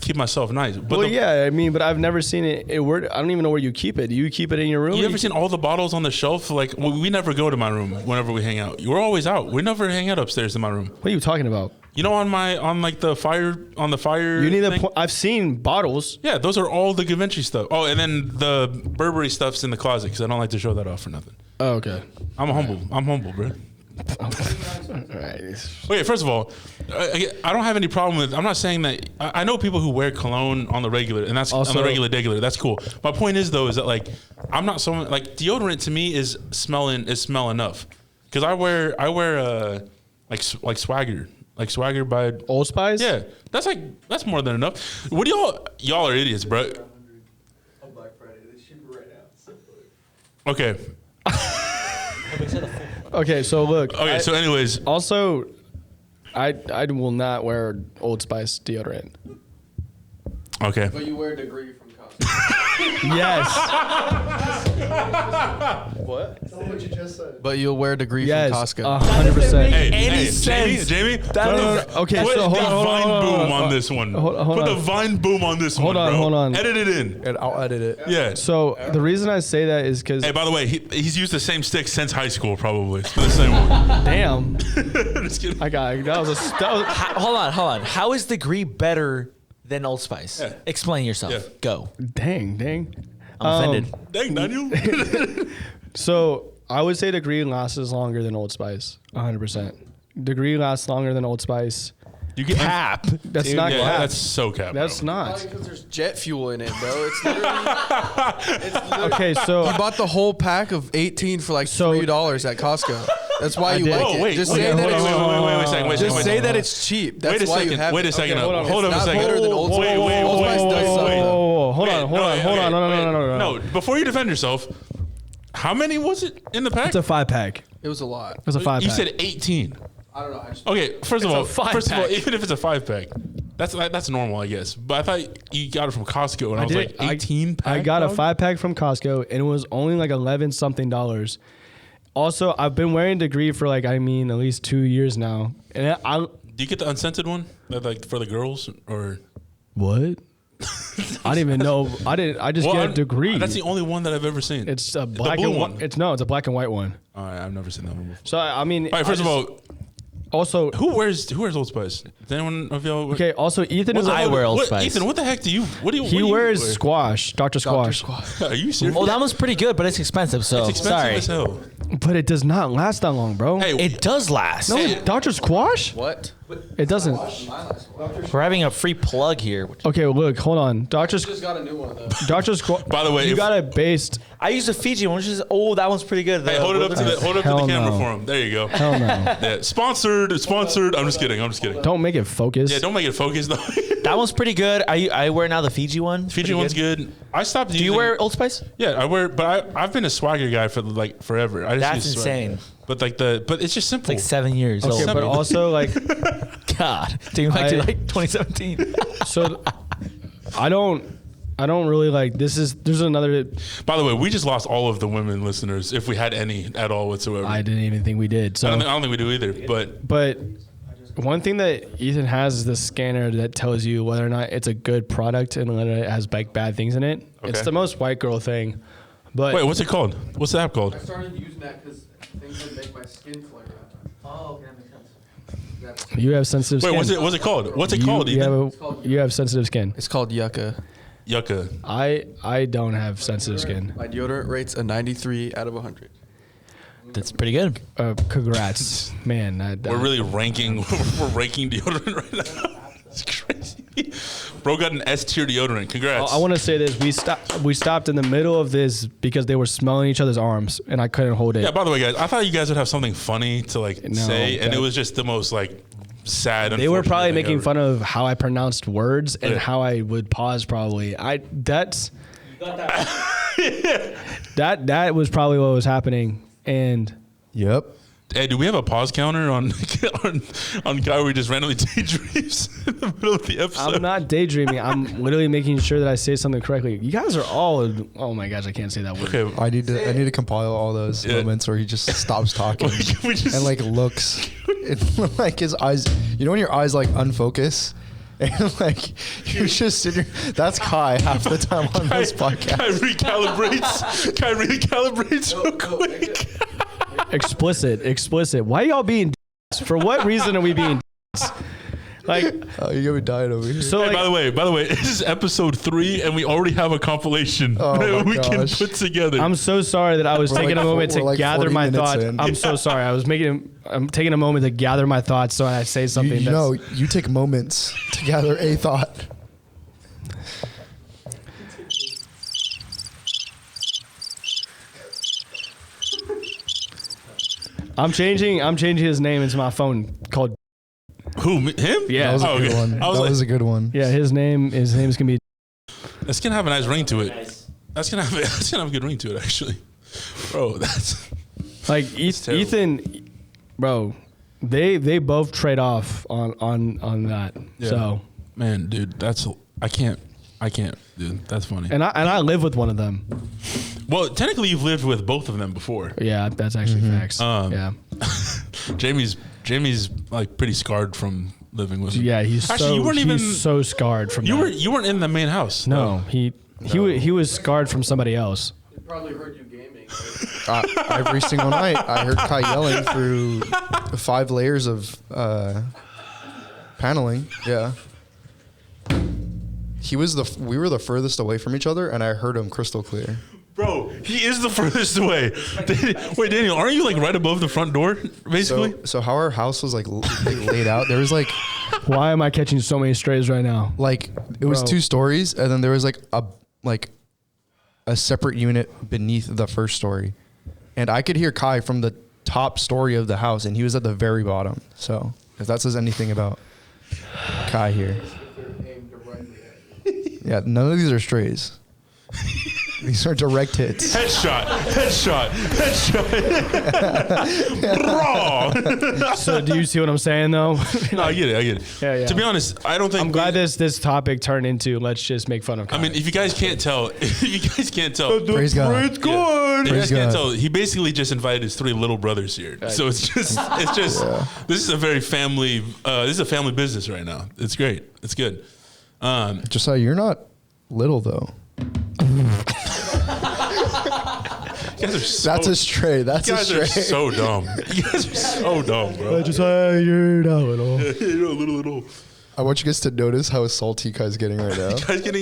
keep myself nice. But Well, yeah, I mean, but I've never seen it. I don't even know where you keep it. Do you keep it in your room? You ever seen all the bottles on the shelf? We never go to my room whenever we hang out. We're always out. We never hang out upstairs in my room. What are you talking about? You know, on like the fire You need thing? I've seen bottles. Yeah, those are all the Givenchy stuff. Oh, and then the Burberry stuff's in the closet because I don't like to show that off for nothing. Oh, okay. I'm humble, bro. All right. Okay, first of all, I don't have any problem with. I'm not saying that. I know people who wear cologne on the regular, and that's Also- on the regular. That's cool. My point is though, is that like I'm not someone like deodorant to me is smell enough because I wear like Swagger. Like Swagger by Old Spice? yeah, that's more than enough. What do y'all are idiots, bro? On Black Friday, they cheaper right now. Okay, Okay, so look. okay. So, anyways, Also, I will not wear Old Spice deodorant. okay. But you wear a degree from Costco. Yes. What you just said. But you'll wear a degree Yes. from Costco. 100%. Hey, any Jamie, sense. Jamie, No. Okay, put so hold the on, Vine hold on, boom hold on. on this one. Hold Put the on. Vine boom on this Hold one, on, bro. hold on. Edit it in. And I'll edit it. Yeah. So the reason I say that is because Hey, by the way, he's used the same stick since high school, probably. It's the same one. damn, Just kidding. I got that was Hold on. How is Degree better than Old Spice? Yeah. Explain yourself. Yeah. Go. dang. I'm offended. Dang, Daniel. So I would say Degree lasts longer than Old Spice. 100%. Degree lasts longer than Old Spice. You get Cap. That's Dude, not yeah, cap. that's so cap. That's bro. not. Because there's jet fuel in it, bro. It's literally. Okay, so You bought the whole pack of 18 for like So- $3 at Costco. That's why I you did. like Whoa, it. wait, Just wait, say wait, that wait, it's wait, wait, a second, wait a Just second. say that it's cheap. That's Wait a why second. you have Wait a it. second. hold on. Hold up a It's not second. better than Old Spice. Wait, wait, Old Spice wait, does wait, suck. wait. Hold Wait, on. No. No, before you defend yourself, how many was it in the pack? It's a 5-pack. It was a lot. It's a 5-pack. You said 18. I don't know. I just, Okay, first of It's a all, five-pack. even if it's a 5-pack, that's normal, I guess. But I thought you got it from Costco, and I was like, 18 pack. I got a dog? 5-pack from Costco, and it was only like $11 something. Also, I've been wearing Degree for like at least 2 years now, and I Do you get the unscented one, like for the girls, or? what? I didn't even know. I just get a Degree. That's the only one that I've ever seen. It's a black blue and one. white. It's a black and white one. All right, I've never seen that one before. So I mean, All right, first of all, also who wears Old Spice? Does anyone of y'all? okay. Also, Ethan What is the I fuck- wear Old what- Spice. Ethan, what the heck do you? What do you? he what do you wears wear? Squash, Dr. Squash, Are you serious? Oh, that one's pretty good, but it's expensive. So it's expensive sorry. as hell. but it does not last that long, bro. Hey, It does last. no, Dr. Squash, what? it doesn't. We're having a free plug here. Okay, look, hold on, Just got a new one though. Dr. Squash. By the way, you if- got it based. I use the Fiji one, which is that one's pretty good. Hey, hold it up to the Hell camera no. for him. There you go. Hell no. Yeah, sponsored. I'm just kidding. Don't make it focus. Yeah, don't make it focus though. That one's pretty good. I wear now the Fiji one. Fiji Pretty one's good. I stopped. Do you wear Old Spice? Yeah, I wear, but I've been a Swagger guy for like forever. I just That's use Swagger. insane. But but it's just simple. Like 7 years Okay, old. but also like, God, taking back to I- like 2017. so I don't really like. There's another. By the way, we just lost all of the women listeners, if we had any at all whatsoever. I didn't even think we did. I So, don't think we do either. But one thing that Ethan has is the scanner that tells you whether or not it's a good product and whether it has like bad things in it. It's Okay. the most white girl thing. But wait, what's it called? What's the app called? I started using that because things would make my skin flare out. Oh, okay, that makes sense. you have sensitive Wait, skin. what's it called? What's it You- called? You Ethan? have, you have sensitive skin. It's called Yucca. Yucca. I don't have sensitive skin. My deodorant rates a 93 out of 100. That's pretty good. Congrats, man. We're really ranking. We're ranking deodorant right now. It's crazy. Bro got an S tier deodorant. Congrats. I want to say this. We stopped in the middle of this because they were smelling each other's arms, and I couldn't hold it. Yeah. By the way, guys, I thought you guys would have something funny to like No, say, and that- it was just the most like sad. They were unfortunate probably thing making ever. fun of how I pronounced words and Yeah. how I would pause. Probably that was probably what was happening. And Yep. Hey, do we have a pause counter on guy where he just randomly daydreams in the middle of the episode? I'm not daydreaming. I'm literally making sure that I say something correctly. You guys are all. Oh my gosh, I can't say that word. Okay. I need to compile all those Yeah. moments where he just stops talking We just- and like looks, and like his eyes. You know when your eyes like unfocus, and like you just sit here. That's Kai half the time on this podcast. Kai recalibrates real quick. Explicit. Why y'all being? For what reason are we being? Like, Oh, you're gonna be dying over here. so Hey, like, by the way, this is episode 3, and we already have a compilation Oh that my we can gosh. put together. I'm so sorry that I was We're taking like a moment we're to like gather 40 my minutes thoughts. in. I'm so sorry. I'm taking a moment to gather my thoughts so I say something. You know, you take moments to gather a thought. I'm changing his name into my phone called. Who, him? Yeah. That was a Oh, good okay. one. I was That like, was a good one. Yeah, his name's gonna be. that's gonna have a nice ring to it. That's gonna have a good ring to it, actually. Bro, that's Like terrible. Ethan, bro, they both trade off on that. Yeah. So man, dude. That's I can't, dude. That's funny. and I live with one of them. Well, technically, you've lived with both of them before. Yeah, that's actually facts. Um, Yeah, Jamie's like pretty scarred from living with him. yeah, he's Actually, so you weren't even he's so scarred from that. you weren't in the main house. No, he was scarred from somebody else. They probably heard you gaming. Every single night, I heard Kai yelling through 5 layers of paneling. Yeah. We were the furthest away from each other, and I heard him crystal clear. Bro, he is the furthest away. Wait, Daniel, aren't you like right above the front door, basically? So how our house was like laid out, there was like Why am I catching so many strays right now? it was Bro. 2 stories, and then there was like a separate unit beneath the first story, and I could hear Kai from the top story of the house, and he was at the very bottom. So if that says anything about Kai here, yeah, none of these are strays. These are direct hits. Headshot. Raw. So do you see what I'm saying though? No, I get it. Yeah, yeah. To be honest, I don't think. I'm glad this topic turned into let's just make fun of Kai. I mean, if you guys can't tell, Praise God. If you Praise guys can't God. tell, he basically just invited his 3 little brothers here. So it's just, this is a very family. This is a family business right now. It's great. It's good. Josiah, you're not little though. You guys are so, That's a stray. That's you a guys are stray. so dumb. You guys are so dumb, bro. Josiah, you're not little. You're a little. I want you guys to notice how salty Kai's getting right now. Guys getting.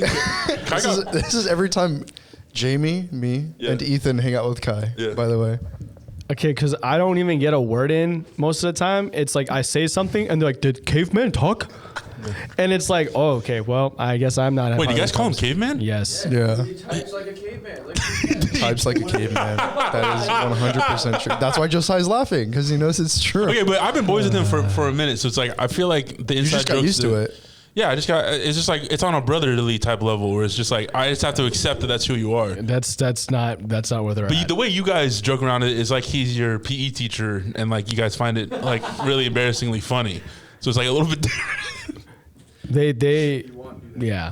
This is every time Jamie, me, Yeah. and Ethan hang out with Kai. Yeah. By the way, Okay, because I don't even get a word in most of the time. It's like I say something and they're like, "Did caveman talk?" And it's like, "Oh, okay. Well, I guess I'm not." Wait, do you guys call him caveman? Yes. yeah, He types like a caveman. Like types like a caveman. That is 100% true. That's why Josiah's laughing because he knows it's true. Okay, but I've been boys with him for a minute, so it's like I feel like the You inside just got jokes used to that- it. Yeah, I just got. It's just like it's on a brotherly type level where it's just like I just have to accept that that's who you are. That's not where they're But at. the way you guys joke around it is like he's your PE teacher, and like you guys find it like really embarrassingly funny. So it's like a little bit different. Yeah.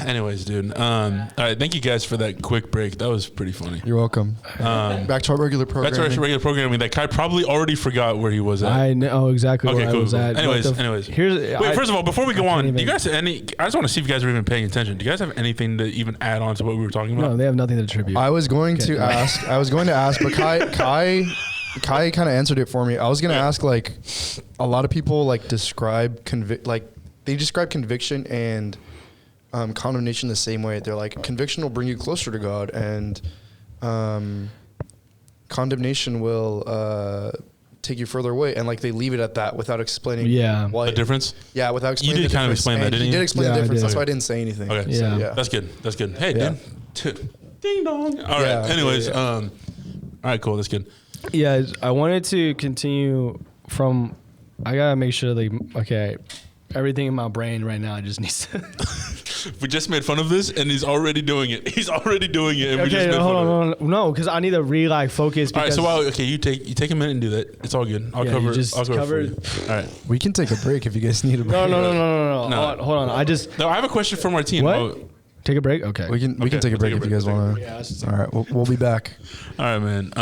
Anyways, dude. All right, thank you guys for that quick break. That was pretty funny. You're welcome. Back to our regular program. That's our regular programming. That Kai probably already forgot where he was at. I know exactly Okay, where I cool, was cool. at. Anyways. Here's First of all, before we go I on, can't do you even- guys have any? I just want to see if you guys are even paying attention. Do you guys have anything to even add on to what we were talking about? no, they have nothing to attribute. I was going to ask, but Kai kind of answered it for me. I was going to ask, like, a lot of people like describe they describe conviction and condemnation the same way. They're like, conviction will bring you closer to God, and condemnation will take you further away. And like they leave it at that without explaining. Yeah. what The difference? Yeah, without explaining. did the kind of difference. explain that, And didn't he you? did explain Yeah, the I difference. did. That's why I didn't say anything. Okay. So, Yeah. yeah. That's good. That's good. Hey, Yeah. dude. Ding dong. All right. Yeah. Anyways, Yeah. all right, cool. That's good. Yeah, I wanted to continue from. I gotta make sure everything in my brain right now just needs to. We just made fun of this, and he's already doing it. He's already doing it, and we just Okay, made hold fun of it. on, no, because I need to really focus. All right, Because, so you take a minute and do that. It's all good. I'll Yeah, cover. you just I'll cover covered- it for you. All right. We can take a break if you guys need a break. no. No. Hold on. I just No, I have a question for Martine. what? Oh, Take a break. Okay. We can Okay, take a we'll break take a if you guys break, want we'll to. Yeah, let's just All right, we'll be back. all right, man.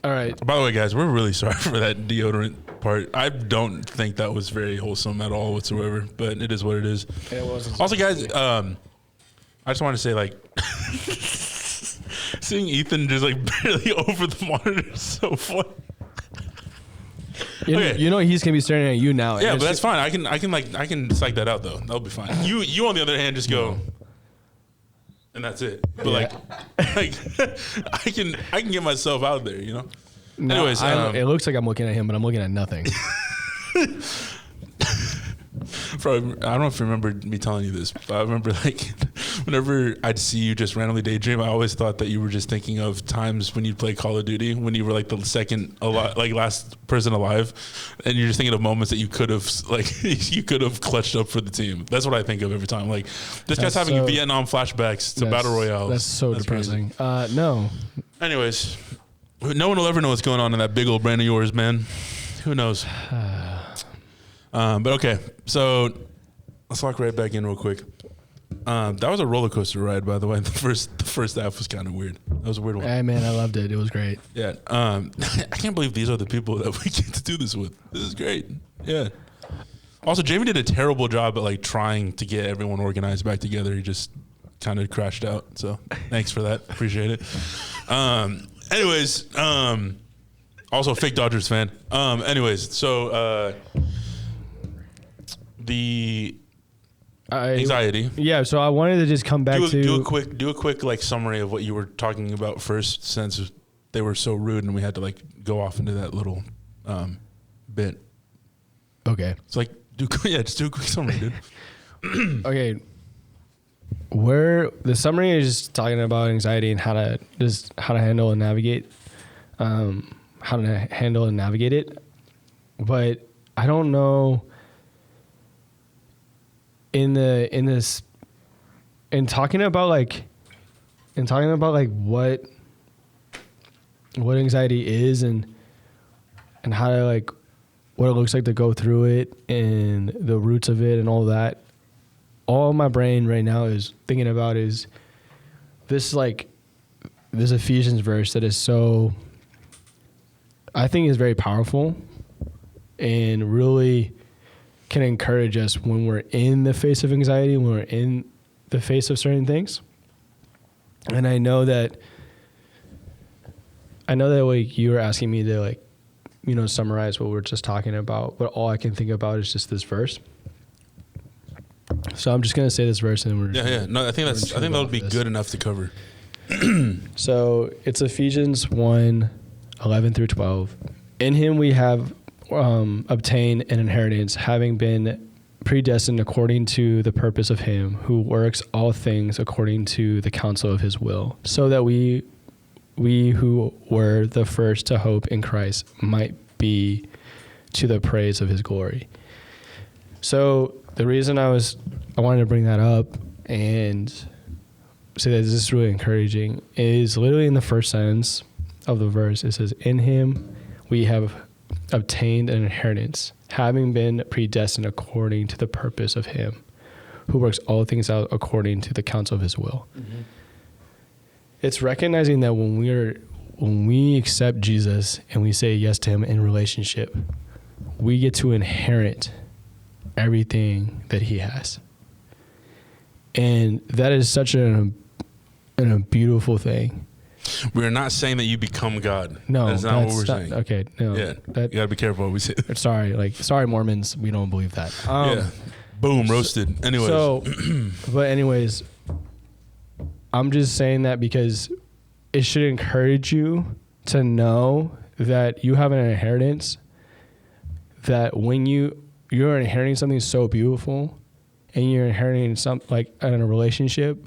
All right. By the way, guys, we're really sorry for that deodorant part. I don't think that was very wholesome at all whatsoever, but it is what it is. It wasn't. Also, guys, I just want to say, like, seeing Ethan just like barely over the monitor is so funny. Okay. You know he's gonna be staring at you now. and Yeah, but it's that's fine. I can psych that out though. That'll be fine. You on the other hand just go, and that's it. But like I can get myself out there, you know. No, Anyways, it looks like I'm looking at him, but I'm looking at nothing. Probably, I don't know if you remember me telling you this, but I remember like whenever I'd see you just randomly daydream, I always thought that you were just thinking of times when you'd play Call of Duty when you were like the second last person alive, and you're just thinking of moments that you could have clutched up for the team. That's what I think of every time. Like this guy's having Vietnam flashbacks to battle royales. That's so depressing. No. Anyways, no one will ever know what's going on in that big old brain of yours, man. Who knows? But okay, so let's lock right back in real quick. That was a roller coaster ride, by the way. The first half was kind of weird. That was a weird one. Hey man, I loved it. It was great. Yeah. I can't believe these are the people that we get to do this with. This is great. Yeah. Also, Jamie did a terrible job at like trying to get everyone organized back together. He just kind of crashed out. So thanks for that. Appreciate it. Anyways, also fake Dodgers fan. Anyways, so the anxiety. Yeah, so I wanted to just come back to do a quick like summary of what you were talking about first, since they were so rude and we had to like go off into that little bit. Okay. It's like just do a quick summary, dude. Okay. Where the summary is just talking about anxiety and how to handle and navigate it. But I don't know in talking about what anxiety is and how to like what it looks like to go through it and the roots of it and all that. All my brain right now is thinking about is this Ephesians verse that is so, I think is very powerful and really can encourage us when we're in the face of anxiety, when we're in the face of certain things. And I know that like you were asking me to like, you know, summarize what we're just talking about, but all I can think about is just this verse. So I'm just gonna say this verse, and we're No, I think that would be good enough to cover. So it's Ephesians 1:11-12. In him we have obtained an inheritance, having been predestined according to the purpose of him who works all things according to the counsel of his will, so that we who were the first to hope in Christ might be to the praise of his glory. So the reason I wanted to bring that up and say that this is really encouraging is literally in the first sentence of the verse. It says, in him we have obtained an inheritance, having been predestined according to the purpose of him who works all things out according to the counsel of his will. Mm-hmm. It's recognizing that when we accept Jesus and we say yes to him in relationship, we get to inherit everything that he has. And that is such a beautiful thing. We're not saying that you become God. No, that's not what we're saying. Okay, no. Yeah, you gotta be careful what we say. Sorry, Mormons, we don't believe that. Yeah, boom, roasted. Anyways, anyways, I'm just saying that because it should encourage you to know that you have an inheritance. That when you're inheriting something so beautiful, and you're inheriting something like in a relationship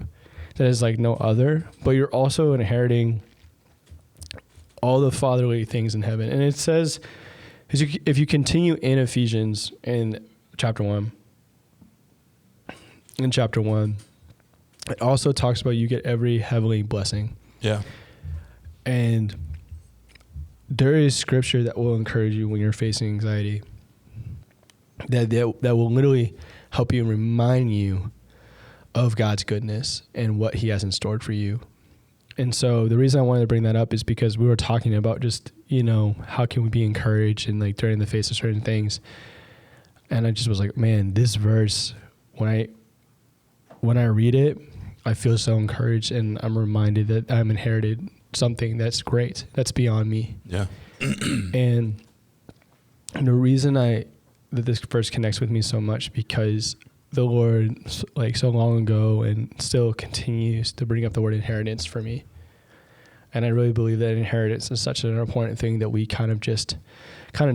that is like no other, but you're also inheriting all the fatherly things in heaven. And it says, if you continue in Ephesians in chapter 1, it also talks about you get every heavenly blessing. Yeah. And there is scripture that will encourage you when you're facing anxiety, that will literally help you and remind you of God's goodness and what he has in store for you. And so the reason I wanted to bring that up is because we were talking about just, you know, how can we be encouraged and like during the face of certain things. And I just was like, man, this verse, when I read it, I feel so encouraged and I'm reminded that I'm inherited something that's great, that's beyond me. Yeah. And the reason that this verse connects with me so much because the Lord, like so long ago, and still continues to bring up the word inheritance for me. And I really believe that inheritance is such an important thing that we kind of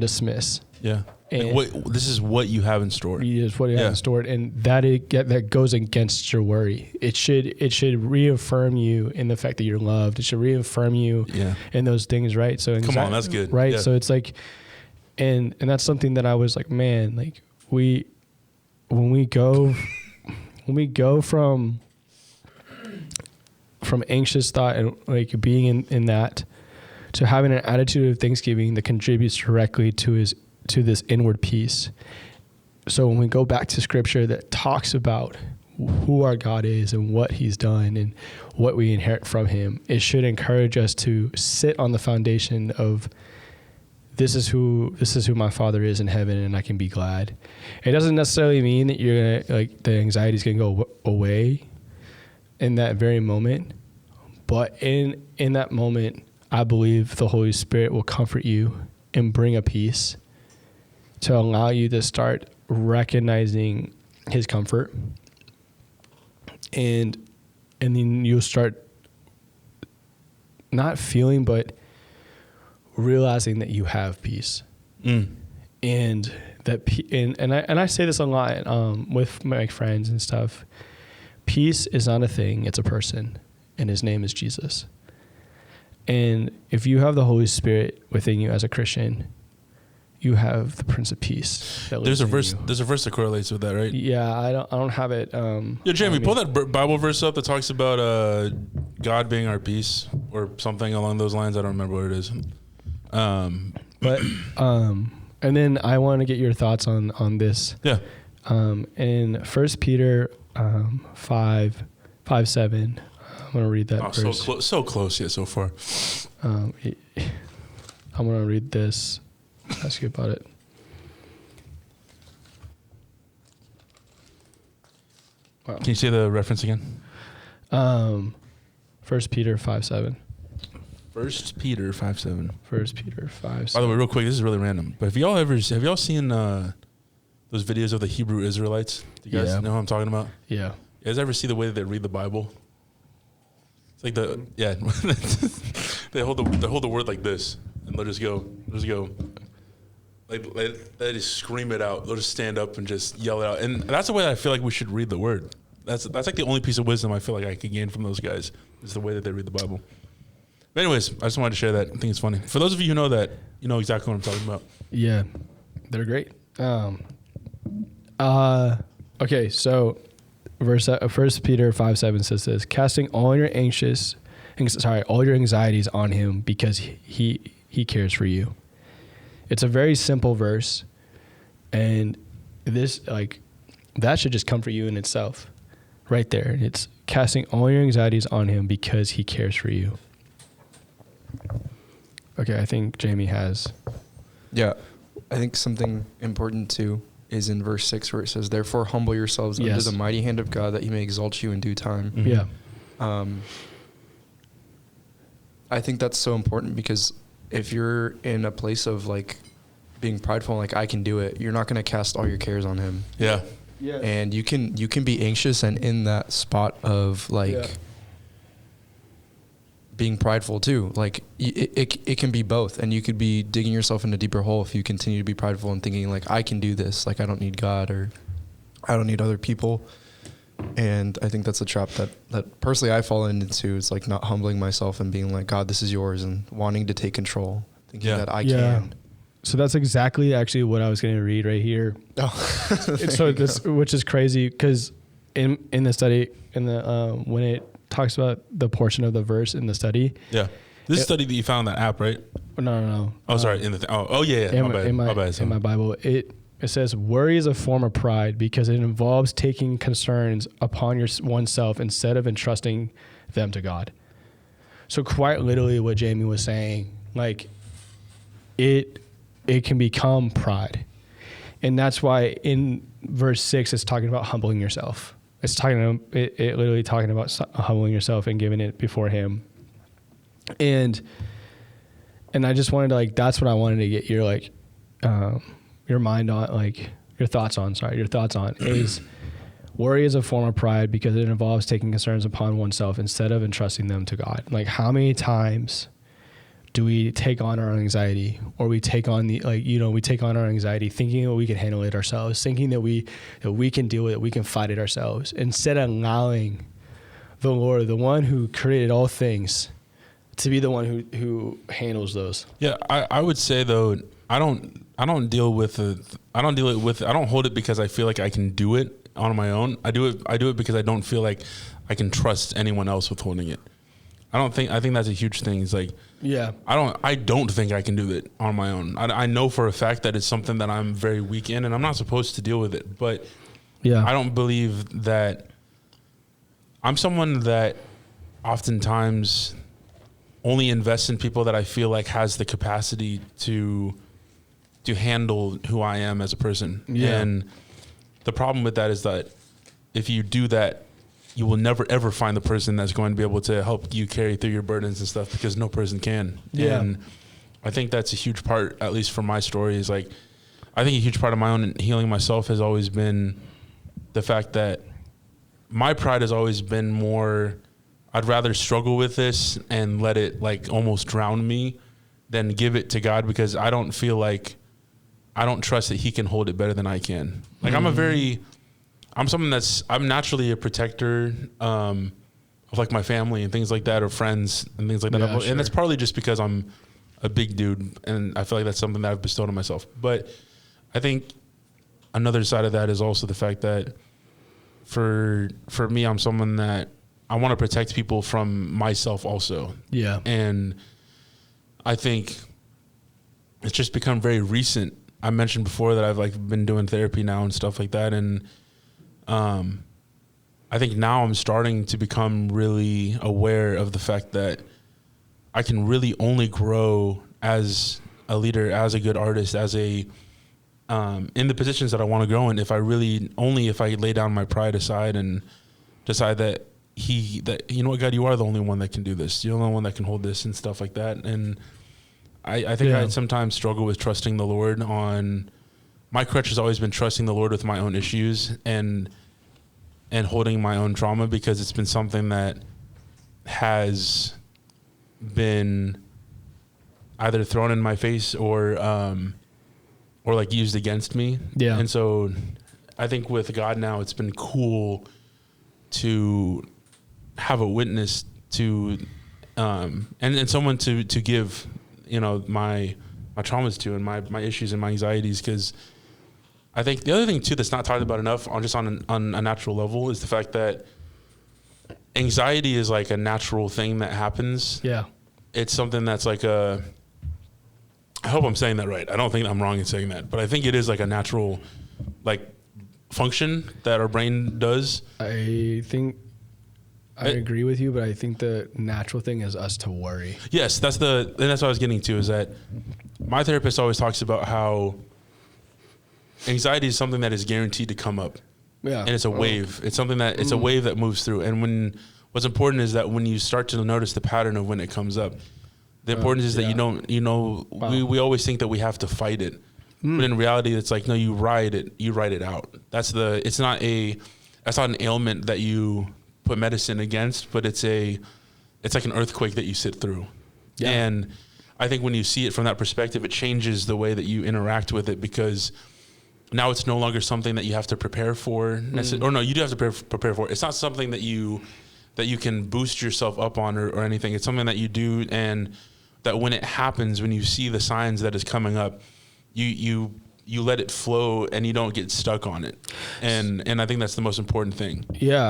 dismiss. Yeah. And This is what you have in store. Is what you have stored, and that goes against your worry. It should reaffirm you in the fact that you're loved. It should reaffirm you in those things, right? So come on, that's good, right? Yeah. So it's like, and that's something that I was like, man, like when we go from anxious thought and like being in that to having an attitude of thanksgiving that contributes directly to this inward peace. So when we go back to scripture that talks about who our God is and what he's done and what we inherit from him, it should encourage us to sit on the foundation of this is who my Father is in heaven, and I can be glad. It doesn't necessarily mean that you're gonna, like, the anxiety is gonna go away in that very moment, but in that moment, I believe the Holy Spirit will comfort you and bring a peace to allow you to start recognizing his comfort, and then you'll start not feeling but realizing that you have peace. And that and I say this a lot with my friends and stuff. Peace is not a thing, it's a person, and his name is Jesus. And if you have the Holy Spirit within you as a Christian, you have the Prince of Peace. There's a verse that correlates with that, right? Yeah, I don't have it. Yeah, Jamie, pull that Bible verse up that talks about God being our peace or something along those lines. I don't remember what it is. But and then I want to get your thoughts on this. Yeah. In 1 Peter 5:7, I'm gonna read that verse. So close yet so far. I'm gonna read this. Ask you about it. Wow. Can you say the reference again? 1 Peter 5:7. 1 Peter 5:7. 1 Peter 5:7. By the way, real quick, this is really random, but have y'all seen those videos of the Hebrew Israelites? Do you guys know who I'm talking about? Yeah. You guys ever see the way that they read the Bible? It's like they hold the word like this, and they'll just go. Like they just scream it out. They'll just stand up and just yell it out, and that's the way that I feel like we should read the word. That's like the only piece of wisdom I feel like I could gain from those guys is the way that they read the Bible. But anyways, I just wanted to share that. I think it's funny. For those of you who know that, you know exactly what I'm talking about. Yeah, they're great. Okay, so First Peter 5:7 says this: casting all your anxieties on him because he cares for you. It's a very simple verse, and this that should just comfort you in itself, right there. It's casting all your anxieties on him because he cares for you. Okay, I think Jamie has. Yeah, I think something important too is in verse 6 where it says, "Therefore humble yourselves under the mighty hand of God, that he may exalt you in due time." Mm-hmm. Yeah. I think that's so important because if you're in a place of like being prideful, like I can do it, you're not going to cast all your cares on him. Yeah. Yeah. And you can be anxious and in that spot of like being prideful too. Like it can be both, and you could be digging yourself in a deeper hole if you continue to be prideful and thinking like I can do this, like I don't need God or I don't need other people. And I think that's a trap that personally I fall into. It's like not humbling myself and being like, God, this is yours, and wanting to take control, thinking that I can. So that's exactly actually what I was going to read right here. Oh. So this, which is crazy because in the study, when it talks about the portion of the verse in the study. Yeah. This study that you found on that app, right? No. Oh, sorry. In my Bible, it says worry is a form of pride because it involves taking concerns upon oneself instead of entrusting them to God. So quite literally what Jamie was saying, like it can become pride. And that's why in verse 6, it's talking about humbling yourself. It's literally talking about humbling yourself and giving it before him. And I just wanted to that's what I wanted to get your your mind on, like your thoughts on is worry is a form of pride because it involves taking concerns upon oneself instead of entrusting them to God. Like, how many times do we take on our anxiety, or we take on we take on our anxiety thinking that we can handle it ourselves, thinking that we can deal with it, we can fight it ourselves, instead of allowing the Lord, the one who created all things, to be the one who handles those. Yeah, I would say though, I don't hold it because I feel like I can do it on my own. I do it because I don't feel like I can trust anyone else with holding it. I think that's a huge thing. It's like, yeah, I don't think I can do it on my own. I know for a fact that it's something that I'm very weak in, and I'm not supposed to deal with it. But yeah, I don't believe that. I'm someone that oftentimes only invests in people that I feel like has the capacity to handle who I am as a person. Yeah. And the problem with that is that if you do that, you will never ever find the person that's going to be able to help you carry through your burdens and stuff, because no person can. Yeah. And I think that's a huge part, at least for my story, is like, I think a huge part of my own healing myself has always been the fact that my pride has always been more, I'd rather struggle with this and let it like almost drown me than give it to God, because I don't trust that he can hold it better than I can. Like, I'm naturally a protector of like my family and things like that, or friends and things like that. Yeah, sure. And that's partly just because I'm a big dude, and I feel like that's something that I've bestowed on myself. But I think another side of that is also the fact that for me, I'm someone that I want to protect people from myself also. Yeah. And I think it's just become very recent. I mentioned before that I've like been doing therapy now and stuff like that. And I think now I'm starting to become really aware of the fact that I can really only grow as a leader, as a good artist, as a in the positions that I want to grow in, if I lay down my pride aside and decide that you know what, God, you are the only one that can do this. You're the only one that can hold this and stuff like that. And I think I sometimes struggle with trusting the Lord on. My crutch has always been trusting the Lord with my own issues and holding my own trauma, because it's been something that has been either thrown in my face or like used against me. Yeah. And so I think with God now, it's been cool to have a witness to, and someone to give, my traumas to, and my issues and my anxieties. Cause I think the other thing too, that's not talked about enough on a natural level, is the fact that anxiety is like a natural thing that happens. Yeah. It's something that's like I hope I'm saying that right. I don't think I'm wrong in saying that, but I think it is like a natural, like, function that our brain does. I think I agree with you, but I think the natural thing is us to worry. Yes, that's what I was getting to, is that my therapist always talks about how anxiety is something that is guaranteed to come up. Yeah. And it's a wave. It's something that it's a wave that moves through. And what's important is that when you start to notice the pattern of when it comes up, the importance is that you don't, we always think that we have to fight it. But in reality, it's like, no, you ride it out. That's not an ailment that you put medicine against, but it's like an earthquake that you sit through. Yeah. And I think when you see it from that perspective, it changes the way that you interact with it, because now it's no longer something that you have to prepare for. Or no, you do have to prepare for it. It's not something that you can boost yourself up on or anything. It's something that you do, and that when it happens, when you see the signs that is coming up, you let it flow and you don't get stuck on it. And I think that's the most important thing. Yeah,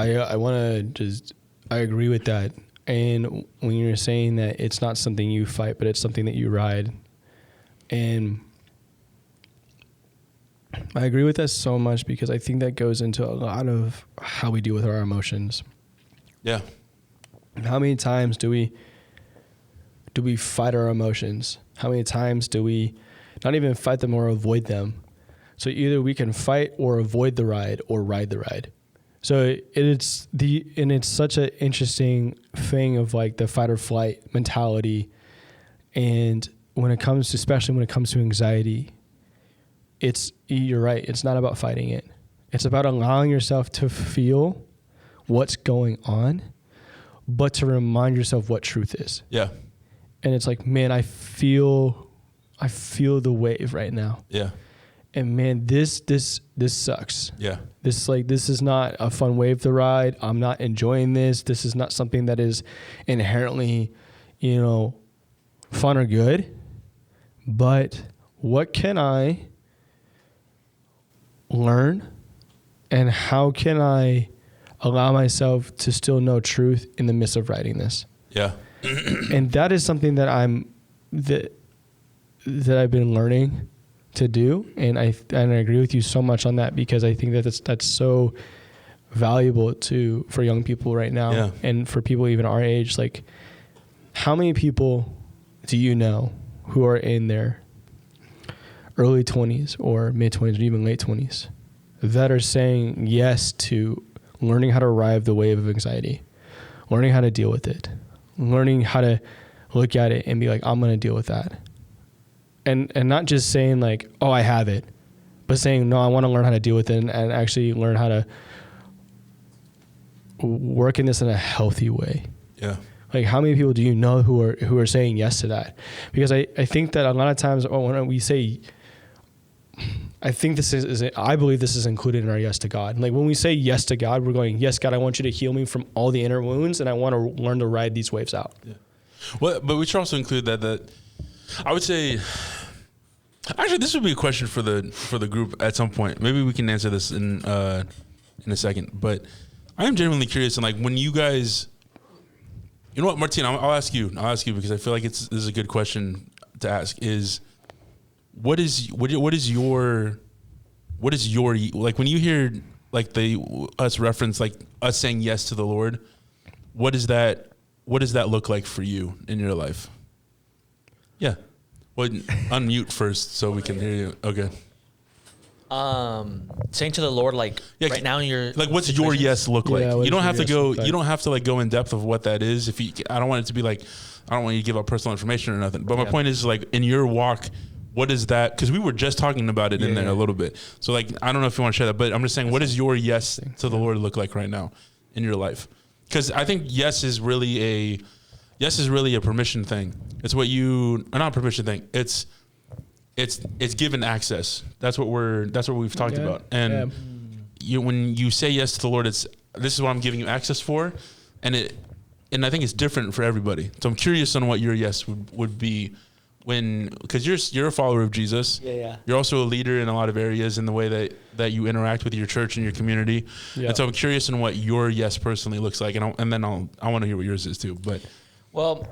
I agree with that. And when you're saying that it's not something you fight, but it's something that you ride, and I agree with that so much, because I think that goes into a lot of how we deal with our emotions. Yeah. How many times do we fight our emotions? How many times do we not even fight them or avoid them? So either we can fight or avoid the ride, or ride the ride. So it's such an interesting thing of like the fight or flight mentality. And especially when it comes to anxiety, you're right. It's not about fighting it. It's about allowing yourself to feel what's going on, but to remind yourself what truth is. Yeah. And it's like, man, I feel the wave right now. Yeah. And man, this sucks. Yeah. This is not a fun wave to ride. I'm not enjoying this. This is not something that is inherently, fun or good. But what can I learn, and how can I allow myself to still know truth in the midst of writing this? Yeah. And that is something that that I've been learning to do, and I agree with you so much on that, because I think that that's so valuable for young people right now. Yeah. And for people even our age. Like, how many people do you know who are in their early 20s or mid 20s or even late 20s that are saying yes to learning how to ride the wave of anxiety, learning how to deal with it, learning how to look at it and be like, I'm going to deal with that. And not just saying like, oh, I have it, but saying, no, I want to learn how to deal with it and actually learn how to work in this in a healthy way. Yeah. Like, how many people do you know who are saying yes to that? Because I think that a lot of times when we say, I think I believe this is included in our yes to God. Like, when we say yes to God, we're going, yes, God, I want you to heal me from all the inner wounds, and I want to learn to ride these waves out. Yeah. Well, but we should also include that I would say, actually, this would be a question for the group at some point. Maybe we can answer this in a second. But I am genuinely curious, and like, when you guys, you know what, Martin, I'll ask you because I feel like this is a good question to ask. Is what is your like, when you hear like us reference like us saying yes to the Lord, what does that look like for you in your life? Yeah. Well, unmute first so we can hear you. Okay. Saying to the Lord, like, Yeah, right now in your like, what's your yes look like? Yeah, what You don't does have to your yes go. look like? You don't have to like go in depth of what that is. I don't want it to be like, I don't want you to give up personal information or nothing. But my point is, like, in your walk, what is that? Because we were just talking about it in there a little bit. So like, I don't know if you want to share that, but I'm just saying, what does your yes to the Lord look like right now in your life? Because I think yes is really a permission thing. It's what not permission thing. It's given access. That's what we've talked about. And when you say yes to the Lord, this is what I'm giving you access for, and I think it's different for everybody. So I'm curious on what your yes would be, because you're a follower of Jesus. Yeah. You're also a leader in a lot of areas in the way that you interact with your church and your community. Yeah. And so I'm curious on what your yes personally looks like, and then I want to hear what yours is too. But Well,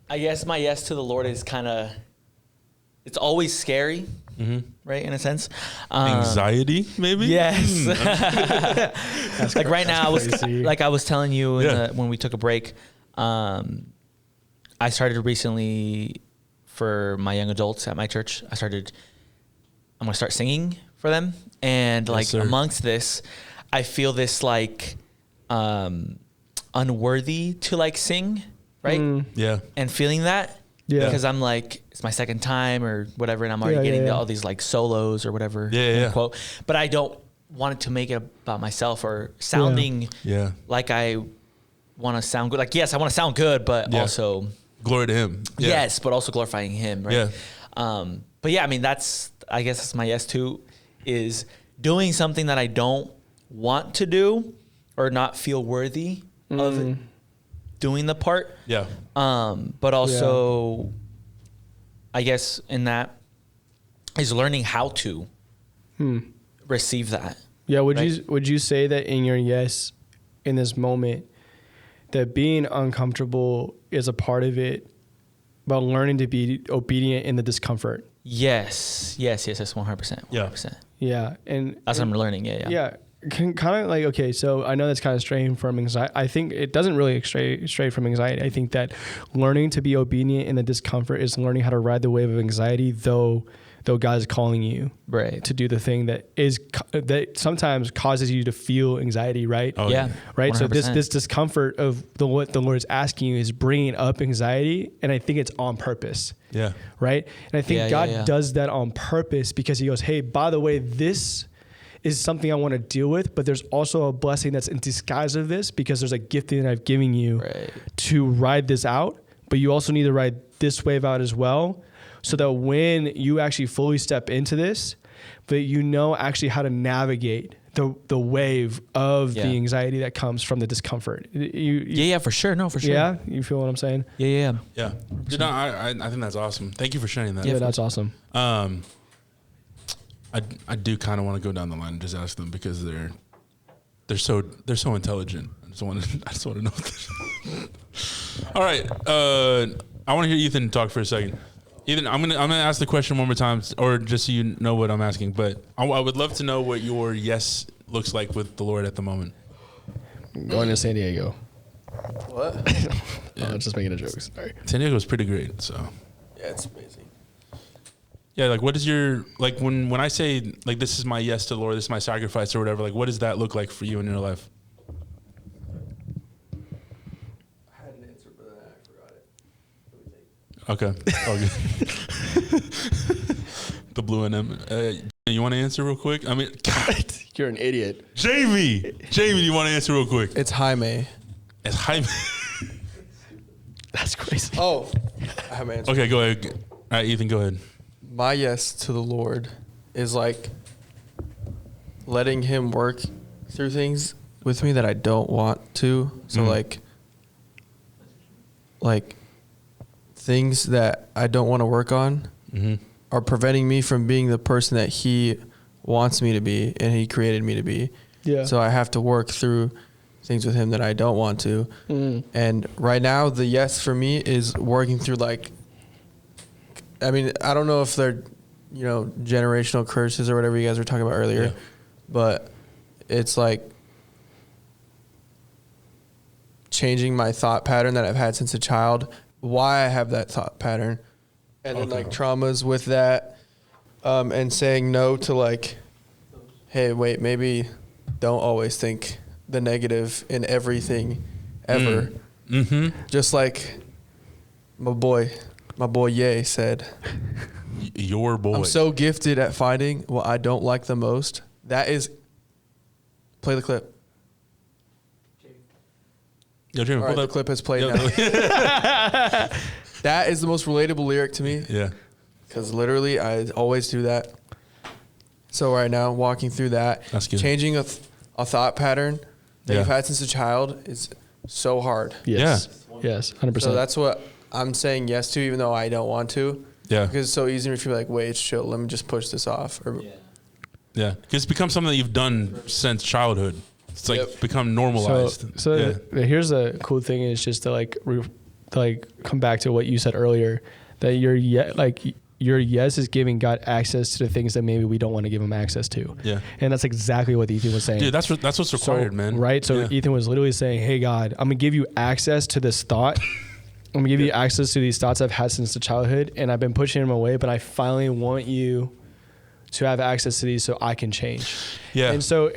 I guess my yes to the Lord is it's always scary, right? In a sense. anxiety, maybe. Yes. Like right now, crazy. I was telling you when we took a break, I started recently for my young adults at my church. I'm going to start singing for them. And Yes, sir. amongst this, I feel this unworthy to sing, right? Yeah. And feeling that. Yeah. Because I'm like, it's my second time or whatever, and I'm already getting all these solos or whatever. Yeah. Quote. But I don't want it to make it about myself or sounding like I want to sound good. Like, yes, I want to sound good, but also Glory to Him. Yeah. yes, but also glorifying Him, right? Yeah. But yeah, I mean, I guess that's my yes too, is doing something that I don't want to do or not feel worthy of doing the part. Yeah. But also, I guess in that is learning how to receive that. Yeah. Right? Would you say that in your yes, in this moment, that being uncomfortable is a part of it, but learning to be obedient in the discomfort? Yes, 100%. Yeah. 100%. Yeah. And That's what I'm learning. Yeah. yeah. Kind of like, okay, so I know that's kind of straying from anxiety. I think it doesn't really stray from anxiety. I think that learning to be obedient in the discomfort is learning how to ride the wave of anxiety, though though God is calling you Right. to do the thing that that sometimes causes you to feel anxiety, right? Oh, Yeah. Right. So 100%. this discomfort of what the Lord is asking you is bringing up anxiety, and I think it's on purpose. Yeah. Right. And I think Yeah, God yeah, yeah. does that on purpose because he goes, hey, by the way, this is something I want to deal with, but there's also a blessing that's in disguise of this because there's a gifting that I've given you Right. to ride this out, but you also need to ride this wave out as well, so that when you actually fully step into this, that you know actually how to navigate the wave of Yeah. the anxiety that comes from the discomfort. Yeah, for sure. No, for sure. Yeah, you feel what I'm saying? Yeah. Yeah. Dude, no, I think that's awesome. Thank you for sharing that. Yeah, that's awesome. I do kind of want to go down the line and just ask them because they're so intelligent. I just want to know. All right, I want to hear Ethan talk for a second. Ethan, I'm gonna ask the question one more time, or just so you know what I'm asking. But I would love to know what your yes looks like with the Lord at the moment. Going to San Diego. What? I was just making a joke. Sorry. San Diego's pretty great, so Yeah, it's amazing. yeah. Like, what is your like when I say like this is my yes to the Lord, this is my sacrifice or whatever? Like, what does that look like for you in your life? I had an answer, but then I forgot it. Okay. All good. The blue M. You want to answer real quick? I mean, God, You're an idiot. Jamie, do you want to answer real quick? It's Jaime. It's Jaime. That's crazy. Oh, I have an answer. Okay, go ahead. All right, Ethan, go ahead. My yes to the Lord is like letting him work through things with me that I don't want to. So like things that I don't want to work on are preventing me from being the person that he wants me to be and he created me to be. Yeah. So I have to work through things with him that I don't want to. And right now the yes for me is working through like, I mean, I don't know if they're, you know, generational curses or whatever you guys were talking about earlier, Yeah. but it's like changing my thought pattern that I've had since a child, why I have that thought pattern, and then like traumas with that, and saying no to like, hey, wait, maybe don't always think the negative in everything ever. Just like my boy Ye said, Your boy. I'm so gifted at finding what I don't like the most. That is, play the clip. Yo, Jamie, All right, pull the that clip has played Yo, now. That is the most relatable lyric to me Yeah. because literally I always do that. So right now, walking through that, That's good. changing a thought pattern that Yeah. you've had since a child is so hard. Yes. Yes. 100%. So that's what I'm saying yes to, even though I don't want to. Yeah. Because it's so easy if you're like, wait, it's chill. Let me just push this off. Or, Yeah. Because it's become something that you've done since childhood. It's like Yep. become normalized. So yeah. here's the cool thing is just to like come back to what you said earlier, that your yes is giving God access to the things that maybe we don't want to give him access to. Yeah. And that's exactly what Ethan was saying. Dude, that's what's required, man. Right. So Yeah. Ethan was literally saying, hey God, I'm gonna give you access to this thought. I'm gonna give you access to these thoughts I've had since the childhood, and I've been pushing them away, but I finally want you to have access to these so I can change. Yeah. And so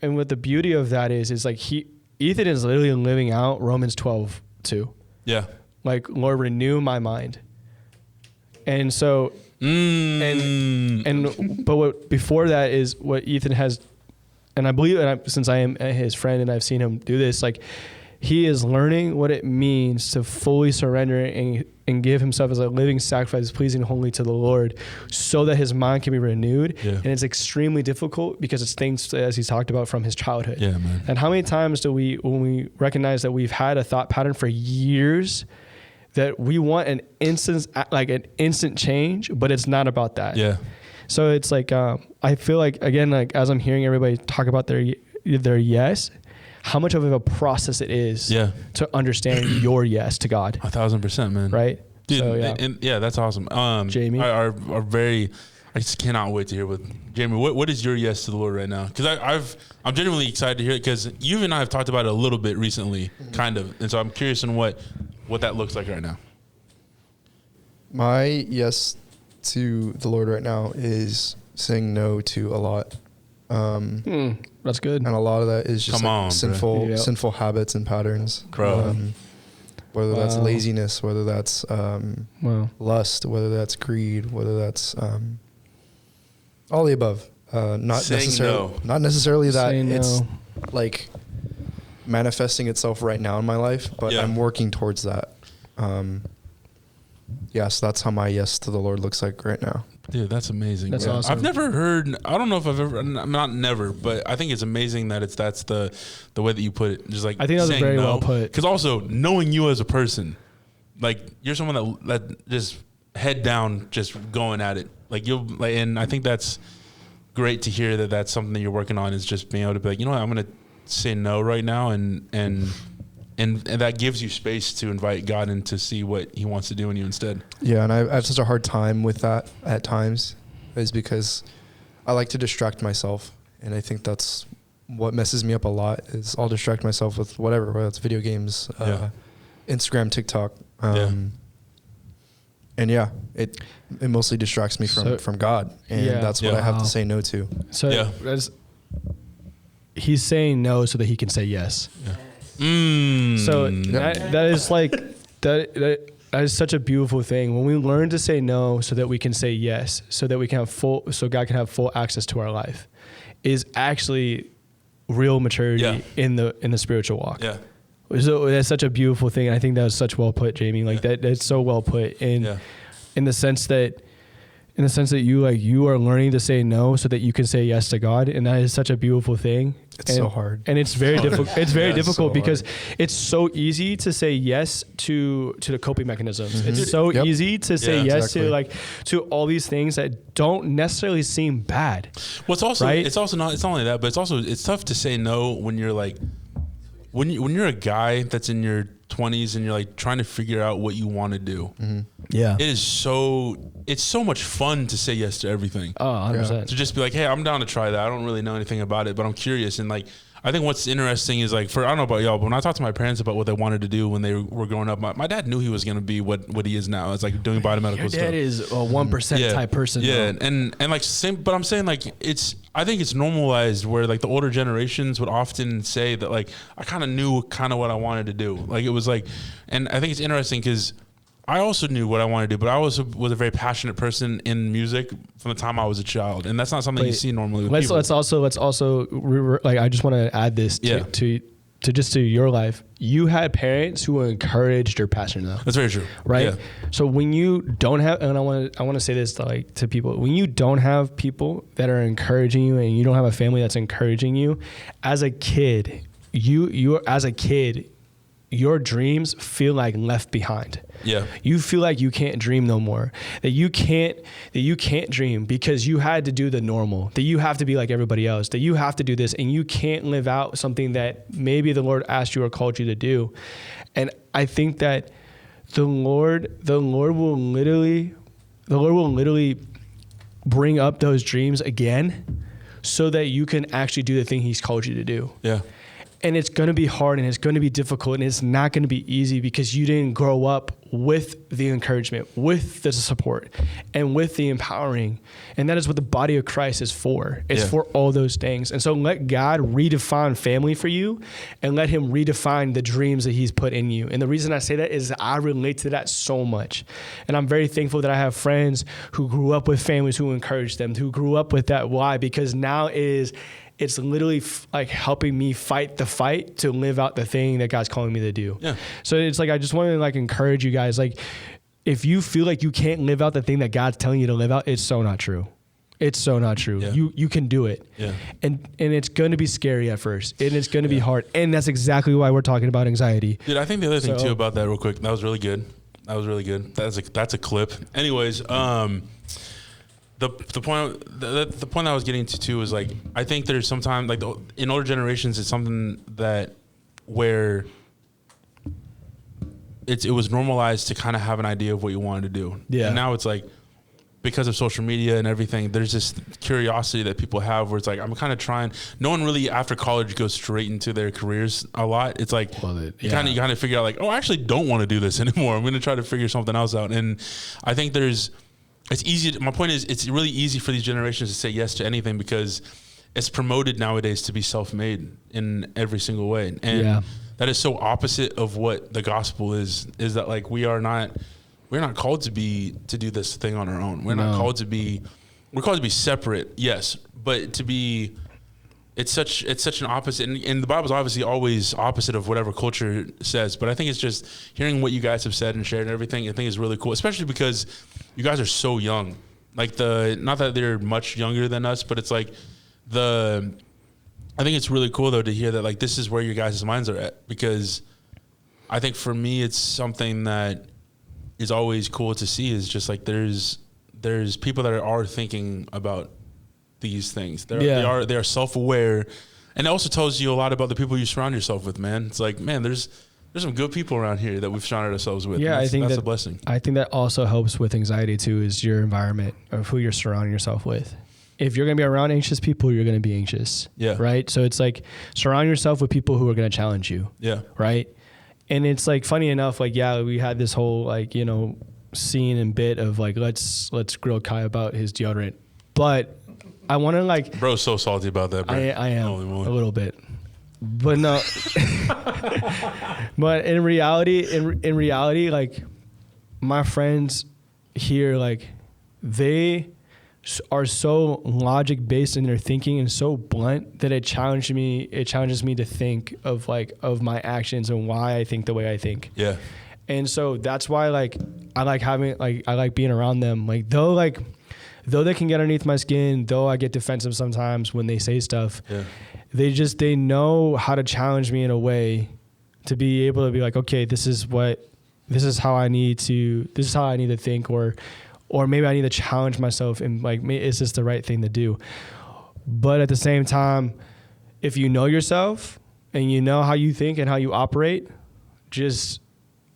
and what the beauty of that is like Ethan is literally living out Romans 12:2. Yeah. Like, Lord, renew my mind. And so but what before that is what Ethan has, and I believe, since I am his friend and I've seen him do this, like he is learning what it means to fully surrender and give himself as a living sacrifice, pleasing holy to the Lord, so that his mind can be renewed. Yeah. And it's extremely difficult because it's things, as he's talked about, from his childhood. Yeah, man. And how many times do when we recognize that we've had a thought pattern for years, that we want an instant change, but it's not about that. Yeah. So it's like, I feel like, again, like as I'm hearing everybody talk about their yes, how much of a process it is Yeah. to understand your yes to God. 1,000%, man. Right. Dude, So, yeah. and that's awesome. Jamie? are very. I just cannot wait to hear what Jamie. What is your yes to the Lord right now? Because I'm genuinely excited to hear it because you and I have talked about it a little bit recently, kind of, and so I'm curious on what that looks like right now. My yes to the Lord right now is saying no to a lot. That's good. And a lot of that is just Come on, sinful bro. Yep. sinful habits and patterns. Bro. Whether that's Wow. laziness, whether that's Wow. lust, whether that's greed, whether that's all the above. Not Saying necessarily no. not necessarily that Saying it's no. like manifesting itself right now in my life, but Yeah. I'm working towards that. So that's how my yes to the Lord looks like right now. Dude, that's amazing. That's bro. awesome. I've never heard. I don't know if I've ever. Not never, but I think it's amazing that that's the way that you put it. Just like I think that was saying very no. well put. Because also knowing you as a person, like you're someone that just head down, just going at it. Like you'll like, and I think that's great to hear that that's something that you're working on. Is just being able to be like, you know what, I'm gonna say no right now, and that gives you space to invite God in to see what He wants to do in you instead. Yeah, and I have such a hard time with that at times, is because I like to distract myself, and I think that's what messes me up a lot. Is I'll distract myself with whatever, whether it's video games, Yeah. Instagram, TikTok, Yeah. and it mostly distracts me from God, and Yeah. that's what Yeah. I have Wow. to say no to. So Yeah. he's saying no so that he can say yes. So that is like that is such a beautiful thing when we learn to say no so that we can say yes, so that we can have so God can have full access to our life, is actually real maturity Yeah. in the spiritual walk. Yeah. So that's such a beautiful thing, and I think that was such well put, Jamie. Like that's so well put in Yeah. in the sense that you are learning to say no so that you can say yes to God, and that is such a beautiful thing. It's so hard. And it's very difficult. It's very Yeah, it's difficult so because it's so easy to say yes to the coping mechanisms. Mm-hmm. It's so Yep. easy to say Yeah, yes exactly. to all these things that don't necessarily seem bad. Well, it's also Right? it's not only that, but it's tough to say no when you're like when you're a guy that's in your 20s and you're like trying to figure out what you want to do. Yeah. It's so much fun to say yes to everything. Oh, 100%. To just be like, hey, I'm down to try that. I don't really know anything about it, but I'm curious. And like, I think what's interesting is like, I don't know about y'all, but when I talked to my parents about what they wanted to do when they were growing up, my dad knew he was going to be what he is now. It's like doing biomedical Your stuff. dad is a 1% type person. Yeah, though. and like same, but I'm saying like I think it's normalized where like the older generations would often say that like I kind of knew what I wanted to do. Like it was like, and I think it's interesting because I also knew what I wanted to do, but I also was a very passionate person in music from the time I was a child, and that's not something you Wait, see normally with Let's people. also like I just want to add this to your life. You had parents who encouraged your passion though. That's very true, Right. Yeah. So when you don't have, and I want to say this like to people, when you don't have people that are encouraging you, and you don't have a family that's encouraging you, as a kid, your dreams feel like left behind. Yeah. You feel like you can't dream no more. That you can't dream because you had to do the normal. That you have to be like everybody else. That you have to do this, and you can't live out something that maybe the Lord asked you or called you to do. And I think that the Lord will literally bring up those dreams again so that you can actually do the thing He's called you to do. Yeah. And it's going to be hard, and it's going to be difficult, and it's not going to be easy because you didn't grow up with the encouragement, with the support, and with the empowering. And that is what the body of Christ is for. It's for all those things. And so let God redefine family for you, and let Him redefine the dreams that He's put in you. And the reason I say that is I relate to that so much. And I'm very thankful that I have friends who grew up with families who encouraged them, who grew up with that. Why? Because now it's literally like helping me fight the fight to live out the thing that God's calling me to do. Yeah. So it's like, I just want to like encourage you guys. Like, if you feel like you can't live out the thing that God's telling you to live out, it's so not true. It's so not true. Yeah. You can do it. Yeah. And it's going to be scary at first, and it's going to be hard. And that's exactly why we're talking about anxiety. Dude, I think the other thing So- too about that real quick, that was really good. That's a clip. Anyways, The point that I was getting to too is like I think there's sometimes like in older generations it's something that where it was normalized to kind of have an idea of what you wanted to do. Yeah. And now it's like because of social media and everything, there's this curiosity that people have where it's like I'm kind of trying. No one really after college goes straight into their careers a lot. It's like you kind of figure out like, oh, I actually don't want to do this anymore. I'm going to try to figure something else out. And I think there's it's easy. My point is, it's really easy for these generations to say yes to anything because it's promoted nowadays to be self-made in every single way. And that is so opposite of what the gospel is that like we're not called to do this thing on our own. We're called to be separate, yes, but it's such an opposite, and the Bible's obviously always opposite of whatever culture says, but I think it's just hearing what you guys have said and shared and everything, I think is really cool, especially because you guys are so young. Like not that they're much younger than us, but it's like I think it's really cool though to hear that like this is where your guys' minds are at, because I think for me it's something that is always cool to see is just like there's people that are thinking about these things. They are self-aware, and it also tells you a lot about the people you surround yourself with, man. It's like, man, there's some good people around here that we've surrounded ourselves with. Yeah, I think that's a blessing. I think that also helps with anxiety too, is your environment of who you're surrounding yourself with. If you're going to be around anxious people, you're going to be anxious. Yeah. Right? So it's like surround yourself with people who are going to challenge you. Yeah. Right? And it's like funny enough, like, we had this whole like, scene and bit of like, let's grill Kai about his deodorant. But I want to like, bro's so salty about that, bro. I am a little bit, but no, but in reality, like my friends here, like they are so logic based in their thinking and so blunt that it challenges me to think of my actions and why I think the way I think. Yeah. And so that's why I like being around them. Like though they can get underneath my skin, though I get defensive sometimes when they say stuff, they know how to challenge me in a way to be able to be like, okay, this is how I need to think, or maybe I need to challenge myself and like, is this the right thing to do? But at the same time, if you know yourself and you know how you think and how you operate, just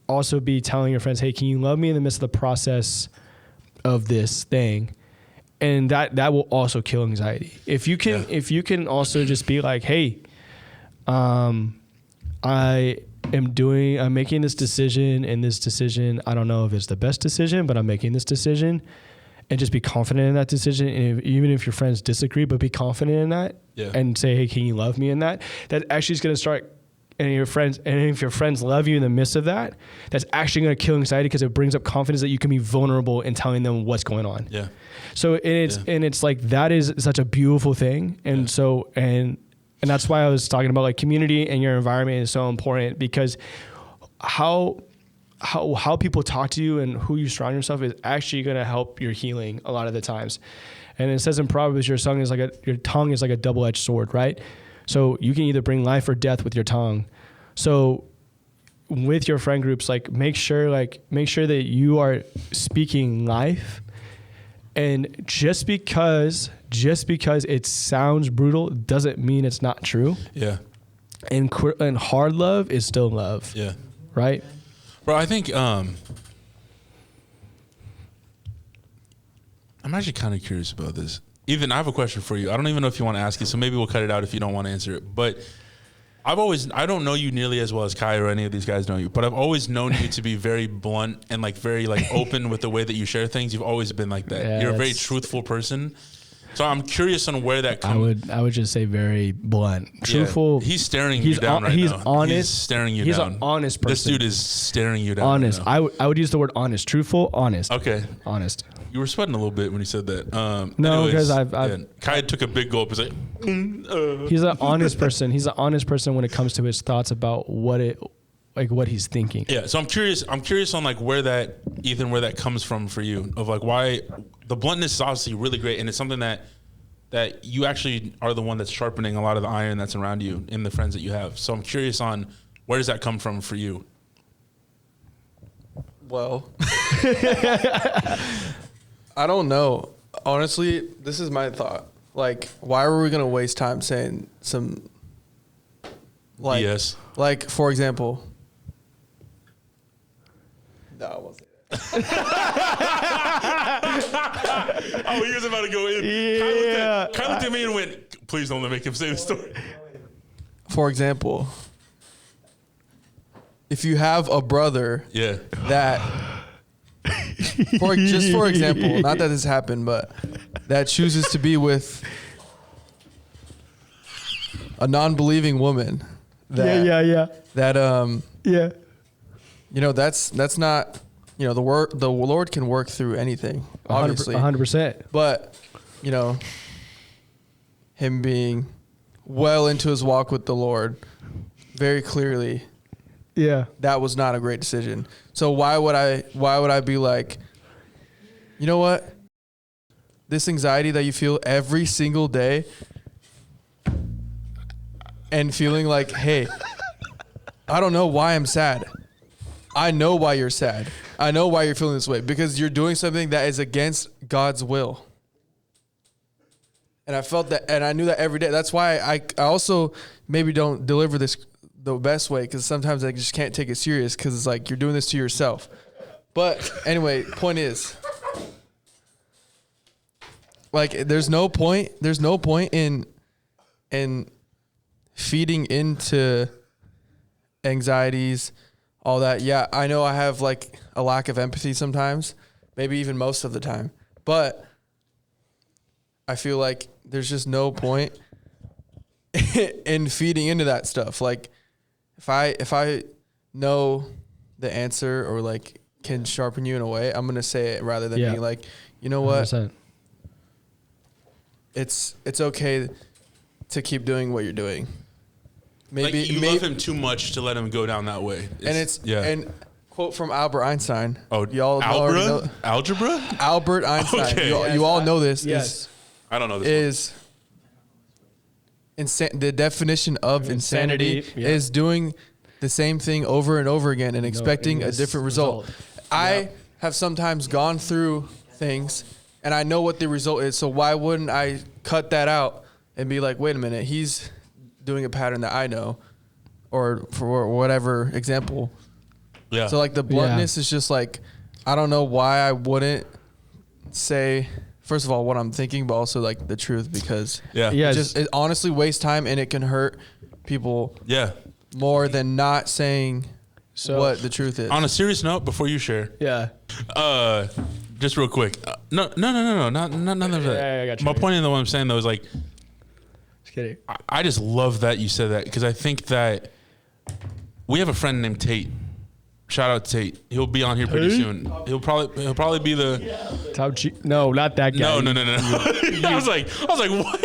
also be telling your friends, hey, can you love me in the midst of the process of this thing? And that will also kill anxiety. If you can also just be like, hey, I'm making this decision, and this decision, I don't know if it's the best decision, but I'm making this decision, and just be confident in that decision. And even if your friends disagree, but be confident in that, and say, hey, can you love me in that? That actually is going to start. And if your friends love you in the midst of that, that's actually going to kill anxiety, because it brings up confidence that you can be vulnerable in telling them what's going on. Yeah. So it's like, that is such a beautiful thing. And so, and that's why I was talking about like community and your environment is so important, because how people talk to you and who you surround yourself is actually going to help your healing a lot of the times. And it says in Proverbs, your tongue is like a double-edged sword, right? So you can either bring life or death with your tongue. So with your friend groups, like make sure that you are speaking life. And just because it sounds brutal doesn't mean it's not true. Yeah. And hard love is still love. Yeah. Right? Bro, I think I'm actually kind of curious about this. Ethan, I have a question for you. I don't even know if you want to ask it, so maybe we'll cut it out if you don't want to answer it. But I don't know you nearly as well as Kai or any of these guys know you, but I've always known you to be very blunt and like very like open with the way that you share things. You've always been like that. You're a very truthful person. So I'm curious on where that comes. I would just say very blunt, truthful. He's staring you down right now. He's honest. He's staring you down. He's an honest person. This dude is staring you down. Honest. Right now. I would use the word honest. Truthful, honest. Okay. Honest. You were sweating a little bit when you said that. No, because I've Kai took a big gulp. He's like, He's an honest person. He's an honest person when it comes to his thoughts about what he's thinking. Yeah. So I'm curious on like where that comes from for you, of like why the bluntness is obviously really great, and it's something that you actually are the one that's sharpening a lot of the iron that's around you in the friends that you have. So I'm curious on where does that come from for you? Well, I don't know. Honestly, this is my thought. Like, why were we going to waste time saying some, like, BS. Like, for example. No, I won't say that. Oh, he was about to go in. Yeah. Kai looked at me and went, please don't make him say the story. For example, if you have a brother that for example, not that this happened, but that chooses to be with a non-believing woman. That, yeah. That Yeah. you know, that's not, you know, the Lord can work through anything, obviously. 100%. But, you know, him being well into his walk with the Lord, very clearly, Yeah. that was not a great decision. So why would I be like, you know what? This anxiety that you feel every single day and feeling like, hey, I don't know why I'm sad. I know why you're sad. I know why you're feeling this way, because you're doing something that is against God's will. And I felt that, and I knew that every day. That's why I also maybe don't deliver this the best way, because sometimes I just can't take it serious, because it's like you're doing this to yourself. But anyway, point is, like, there's no point in feeding into anxieties, all that. Yeah, I know I have like a lack of empathy sometimes, maybe even most of the time, but I feel like there's just no point in feeding into that stuff. Like, if I know the answer, or like can sharpen you in a way, I'm gonna say it rather than being like, you know what, 100%. it's okay to keep doing what you're doing. Maybe like you love him too much to let him go down that way. And quote from Albert Einstein. Oh, y'all know algebra? Albert Einstein. Okay. You all know this. Yes. I don't know this. The definition of insanity yeah. is doing the same thing over and over again and expecting a different result. I have sometimes gone through things and I know what the result is. So why wouldn't I cut that out and be like, wait a minute, he's doing a pattern that I know, or for whatever example. Yeah. So like the bluntness is just like, I don't know why I wouldn't say, first of all, what I'm thinking, but also like the truth, because it honestly wastes time and it can hurt people more than not saying what the truth is. On a serious note, before you share, just real quick, no, not none of that. I got you. My point in the what I'm saying though is like, Just kidding. I just love that you said that, because I think that we have a friend named Tate. Shout out to Tate. He'll be on here pretty soon. He'll probably be the No, not that guy. No. I was like what?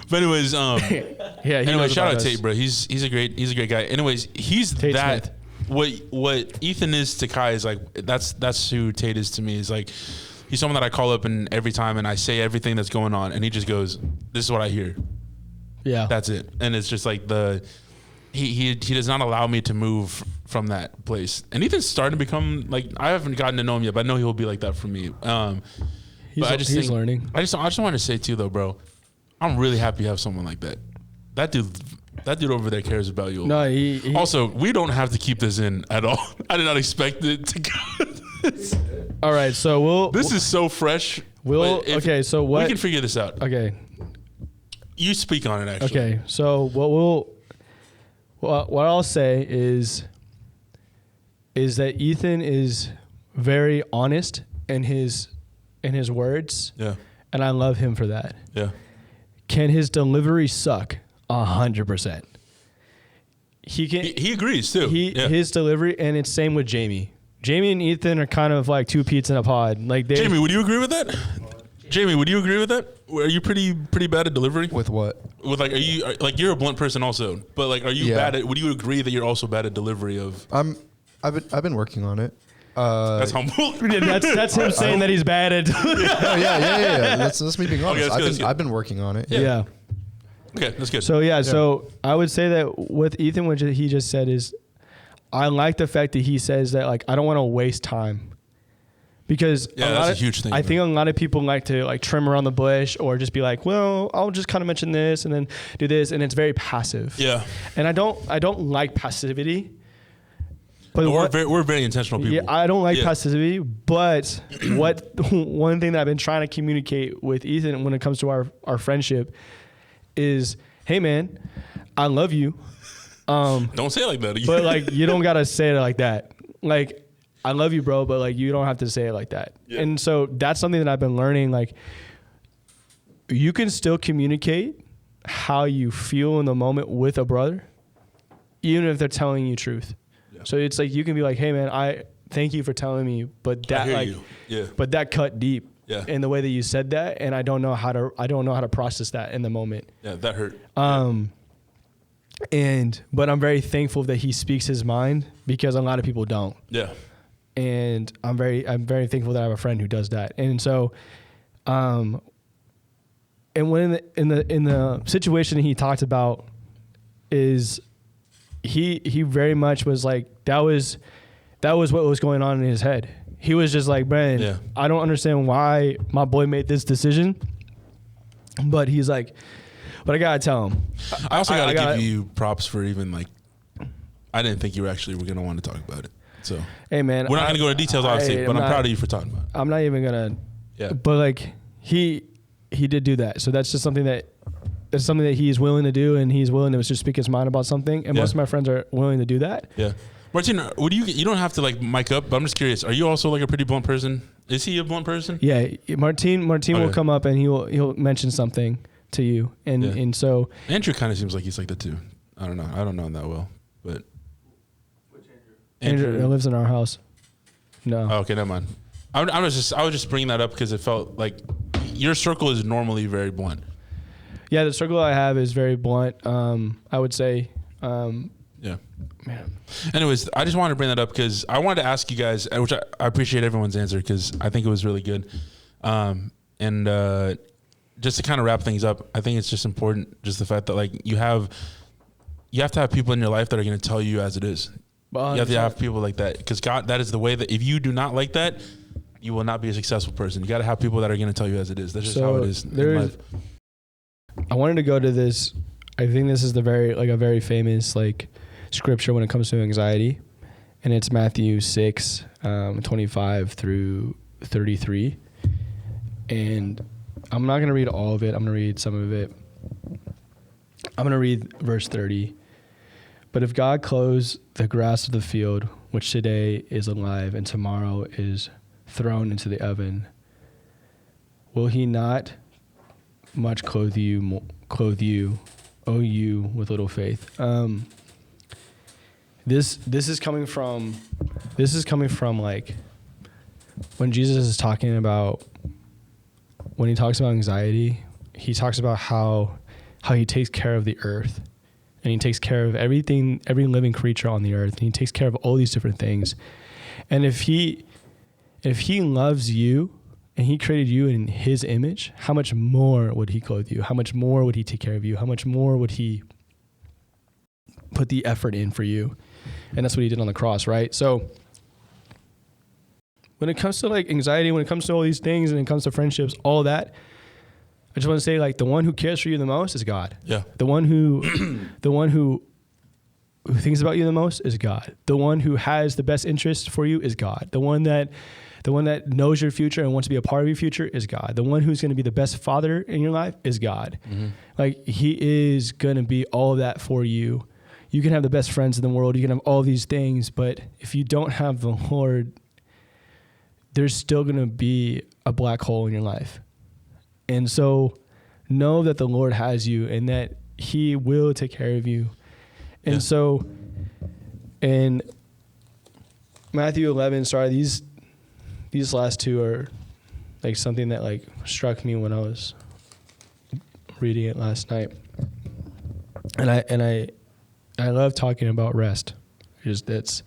But anyways, anyway, shout out Tate, bro. He's a great guy. Anyways, he's Tate that. Smith. What Ethan is to Kai is like that's who Tate is to me. Is like, he's someone that I call up and every time and I say everything that's going on and he just goes, "This is what I hear." Yeah, that's it. And it's just like he does not allow me to move from that place. And Ethan's starting to become like, I haven't gotten to know him yet, but I know he'll be like that for me. He's learning. I just want to say too though, bro, I'm really happy you have someone like that. That dude over there cares about you. No, he also, we don't have to keep this in at all. I did not expect it to go. All right, so this is so fresh. Okay, so what? We can figure this out. Okay. You speak on it, actually. Okay, so what I'll say is that Ethan is very honest in his words. Yeah. And I love him for that. Yeah. Can his delivery suck? 100%. He agrees too. His delivery, and it's same with Jamie. Jamie and Ethan are kind of like two peas in a pod. Like Jamie, would you agree with that? Jamie, would you agree with that? Are you pretty bad at delivery? With what? With like, you're a blunt person also, but like, are you bad at? Would you agree that you're also bad at delivery of? I've been working on it. That's humble. that's him saying that he's bad at. Yeah. That's me being honest. Okay, I've been working on it. Yeah. Okay, that's good. So so I would say that with Ethan, what he just said is, I like the fact that he says that like, I don't want to waste time. Because that's a huge thing. I think a lot of people like to like trim around the bush or just be like, well, I'll just kind of mention this and then do this, and it's very passive. Yeah. And I don't like passivity. But no, we're very intentional people. Yeah, I don't like passivity. But one thing that I've been trying to communicate with Ethan when it comes to our friendship is, hey man, I love you. Don't say it like that. But like, you don't gotta say it like that. Like, I love you, bro, but like you don't have to say it like that. Yeah. And so that's something that I've been learning. Like you can still communicate how you feel in the moment with a brother, even if they're telling you truth. Yeah. So it's like you can be like, hey man, I thank you for telling me, but that like but that cut deep in the way that you said that, and I don't know how to process that in the moment. Yeah, that hurt. But I'm very thankful that he speaks his mind, because a lot of people don't. Yeah. And I'm very thankful that I have a friend who does that. And so and when in the situation he talked about is he very much was like that was what was going on in his head. He was just like, man, I don't understand why my boy made this decision. But he's like, but I gotta tell him. I also gotta give you props for even like, I didn't think you were gonna want to talk about it. So hey man, we're not gonna go into details obviously, but I'm proud of you for talking about it. I'm not even gonna. Yeah. But like he did do that, so that's just something that he's willing to do, and he's willing to just speak his mind about something. And most of my friends are willing to do that. Yeah. Martin, you don't have to like mic up, but I'm just curious. Are you also like a pretty blunt person? Is he a blunt person? Yeah. Martin will come up and he'll mention something to you, and so Andrew kind of seems like he's like that too. I don't know him that well, but which Andrew lives in our house. No. Oh, okay, never mind. I was just bringing that up because it felt like your circle is normally very blunt. Yeah, the circle I have is very blunt. I would say. Yeah. Man. Anyways, I just wanted to bring that up because I wanted to ask you guys, which I appreciate everyone's answer because I think it was really good. And just to kind of wrap things up, I think it's just important, just the fact that like you have to have people in your life that are going to tell you as it is. You have to have people like that, because God, that is the way that if you do not like that, you will not be a successful person. You got to have people that are going to tell you as it is. That's just how it is in life. I wanted to go to this. I think this is a very famous like scripture when it comes to anxiety, and it's Matthew 6, 25 through 33. And I'm not going to read all of it. I'm going to read some of it. I'm going to read verse 30. But if God clothes the grass of the field, which today is alive and tomorrow is thrown into the oven, will he not much clothe you, O you with little faith? This is coming from like when Jesus is talking about, when he talks about anxiety, he talks about how he takes care of the earth, and he takes care of everything, every living creature on the earth, and he takes care of all these different things. And if he loves you and he created you in his image, how much more would he clothe you? How much more would he take care of you? How much more would he put the effort in for you? And that's what he did on the cross, right? So when it comes to like anxiety, when it comes to all these things, and it comes to friendships, all that, I just want to say like the one who cares for you the most is God. Yeah. The one who thinks about you the most is God. The one who has the best interest for you is God. The one that knows your future and wants to be a part of your future is God. The one who's going to be the best father in your life is God. Mm-hmm. Like he is going to be all of that for you. You can have the best friends in the world. You can have all these things, but if you don't have the Lord, there's still going to be a black hole in your life. And so know that the Lord has you and that he will take care of you. And so in Matthew 11, sorry, these last two are like something that like struck me when I was reading it last night. And I love talking about rest. That's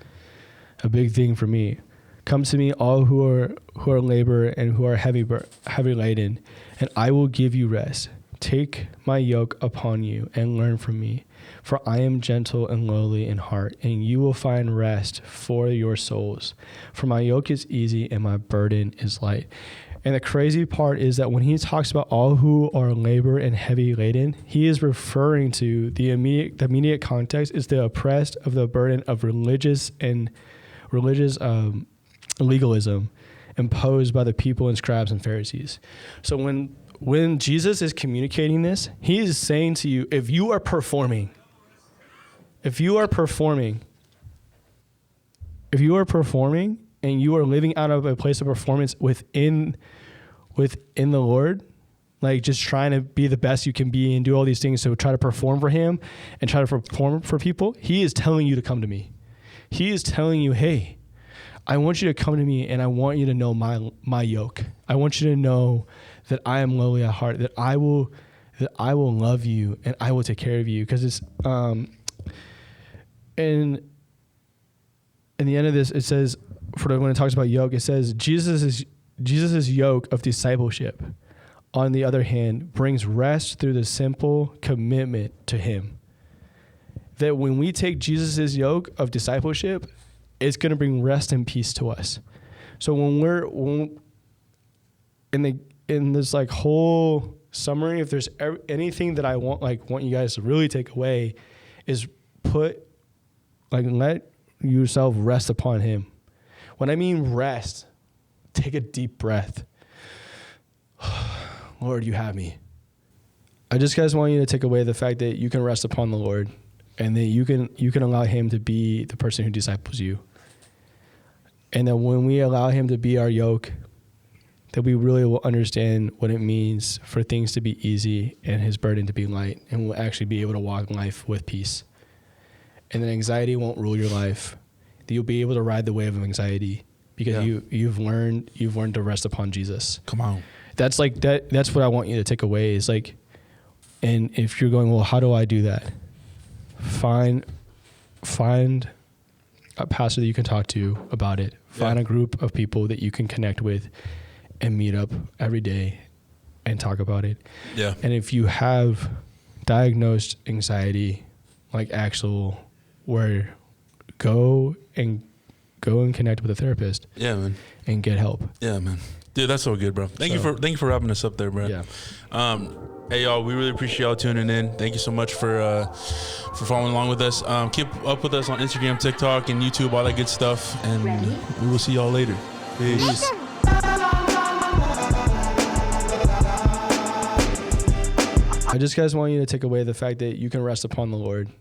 a big thing for me. Come to me, all who are labor and who are heavy laden, and I will give you rest. Take my yoke upon you and learn from me, for I am gentle and lowly in heart, and you will find rest for your souls. For my yoke is easy and my burden is light. And the crazy part is that when he talks about all who are labor and heavy laden, he is referring to the immediate context is the oppressed of the burden of religious legalism imposed by the people and scribes and Pharisees. So when Jesus is communicating this, he is saying to you, if you are performing, and you are living out of a place of performance within the Lord, like just trying to be the best you can be and do all these things, so try to perform for him and try to perform for people, he is telling you to come to me. He is telling you, hey, I want you to come to me, and I want you to know my yoke. I want you to know that I am lowly at heart, that I will love you and I will take care of you. Because it's in the end of this, it says, when it talks about yoke, it says Jesus' yoke of discipleship, on the other hand, brings rest through the simple commitment to him. That when we take Jesus' yoke of discipleship, it's going to bring rest and peace to us. So when in this like whole summary, if there's anything that I want you guys to really take away, is let yourself rest upon him. When I mean rest, take a deep breath. Lord, you have me. I just guys want you to take away the fact that you can rest upon the Lord, and that you can allow him to be the person who disciples you. And that when we allow him to be our yoke, that we really will understand what it means for things to be easy and his burden to be light, and we'll actually be able to walk life with peace. And then anxiety won't rule your life. That you'll be able to ride the wave of anxiety because you've learned to rest upon Jesus. Come on. That's like that. That's what I want you to take away is like, and if you're going, well, how do I do that? Find a pastor that you can talk to about it. Find a group of people that you can connect with and meet up every day and talk about it. Yeah. And if you have diagnosed anxiety, like actual, where go and connect with a therapist. Yeah, man. And get help. Yeah, man. Dude, that's so good, bro. Thank you for wrapping us up there, bro. Yeah. Hey, y'all, we really appreciate y'all tuning in. Thank you so much for following along with us. Keep up with us on Instagram, TikTok, and YouTube, all that good stuff. And we will see y'all later. Peace. I just guys want you to take away the fact that you can rest upon the Lord,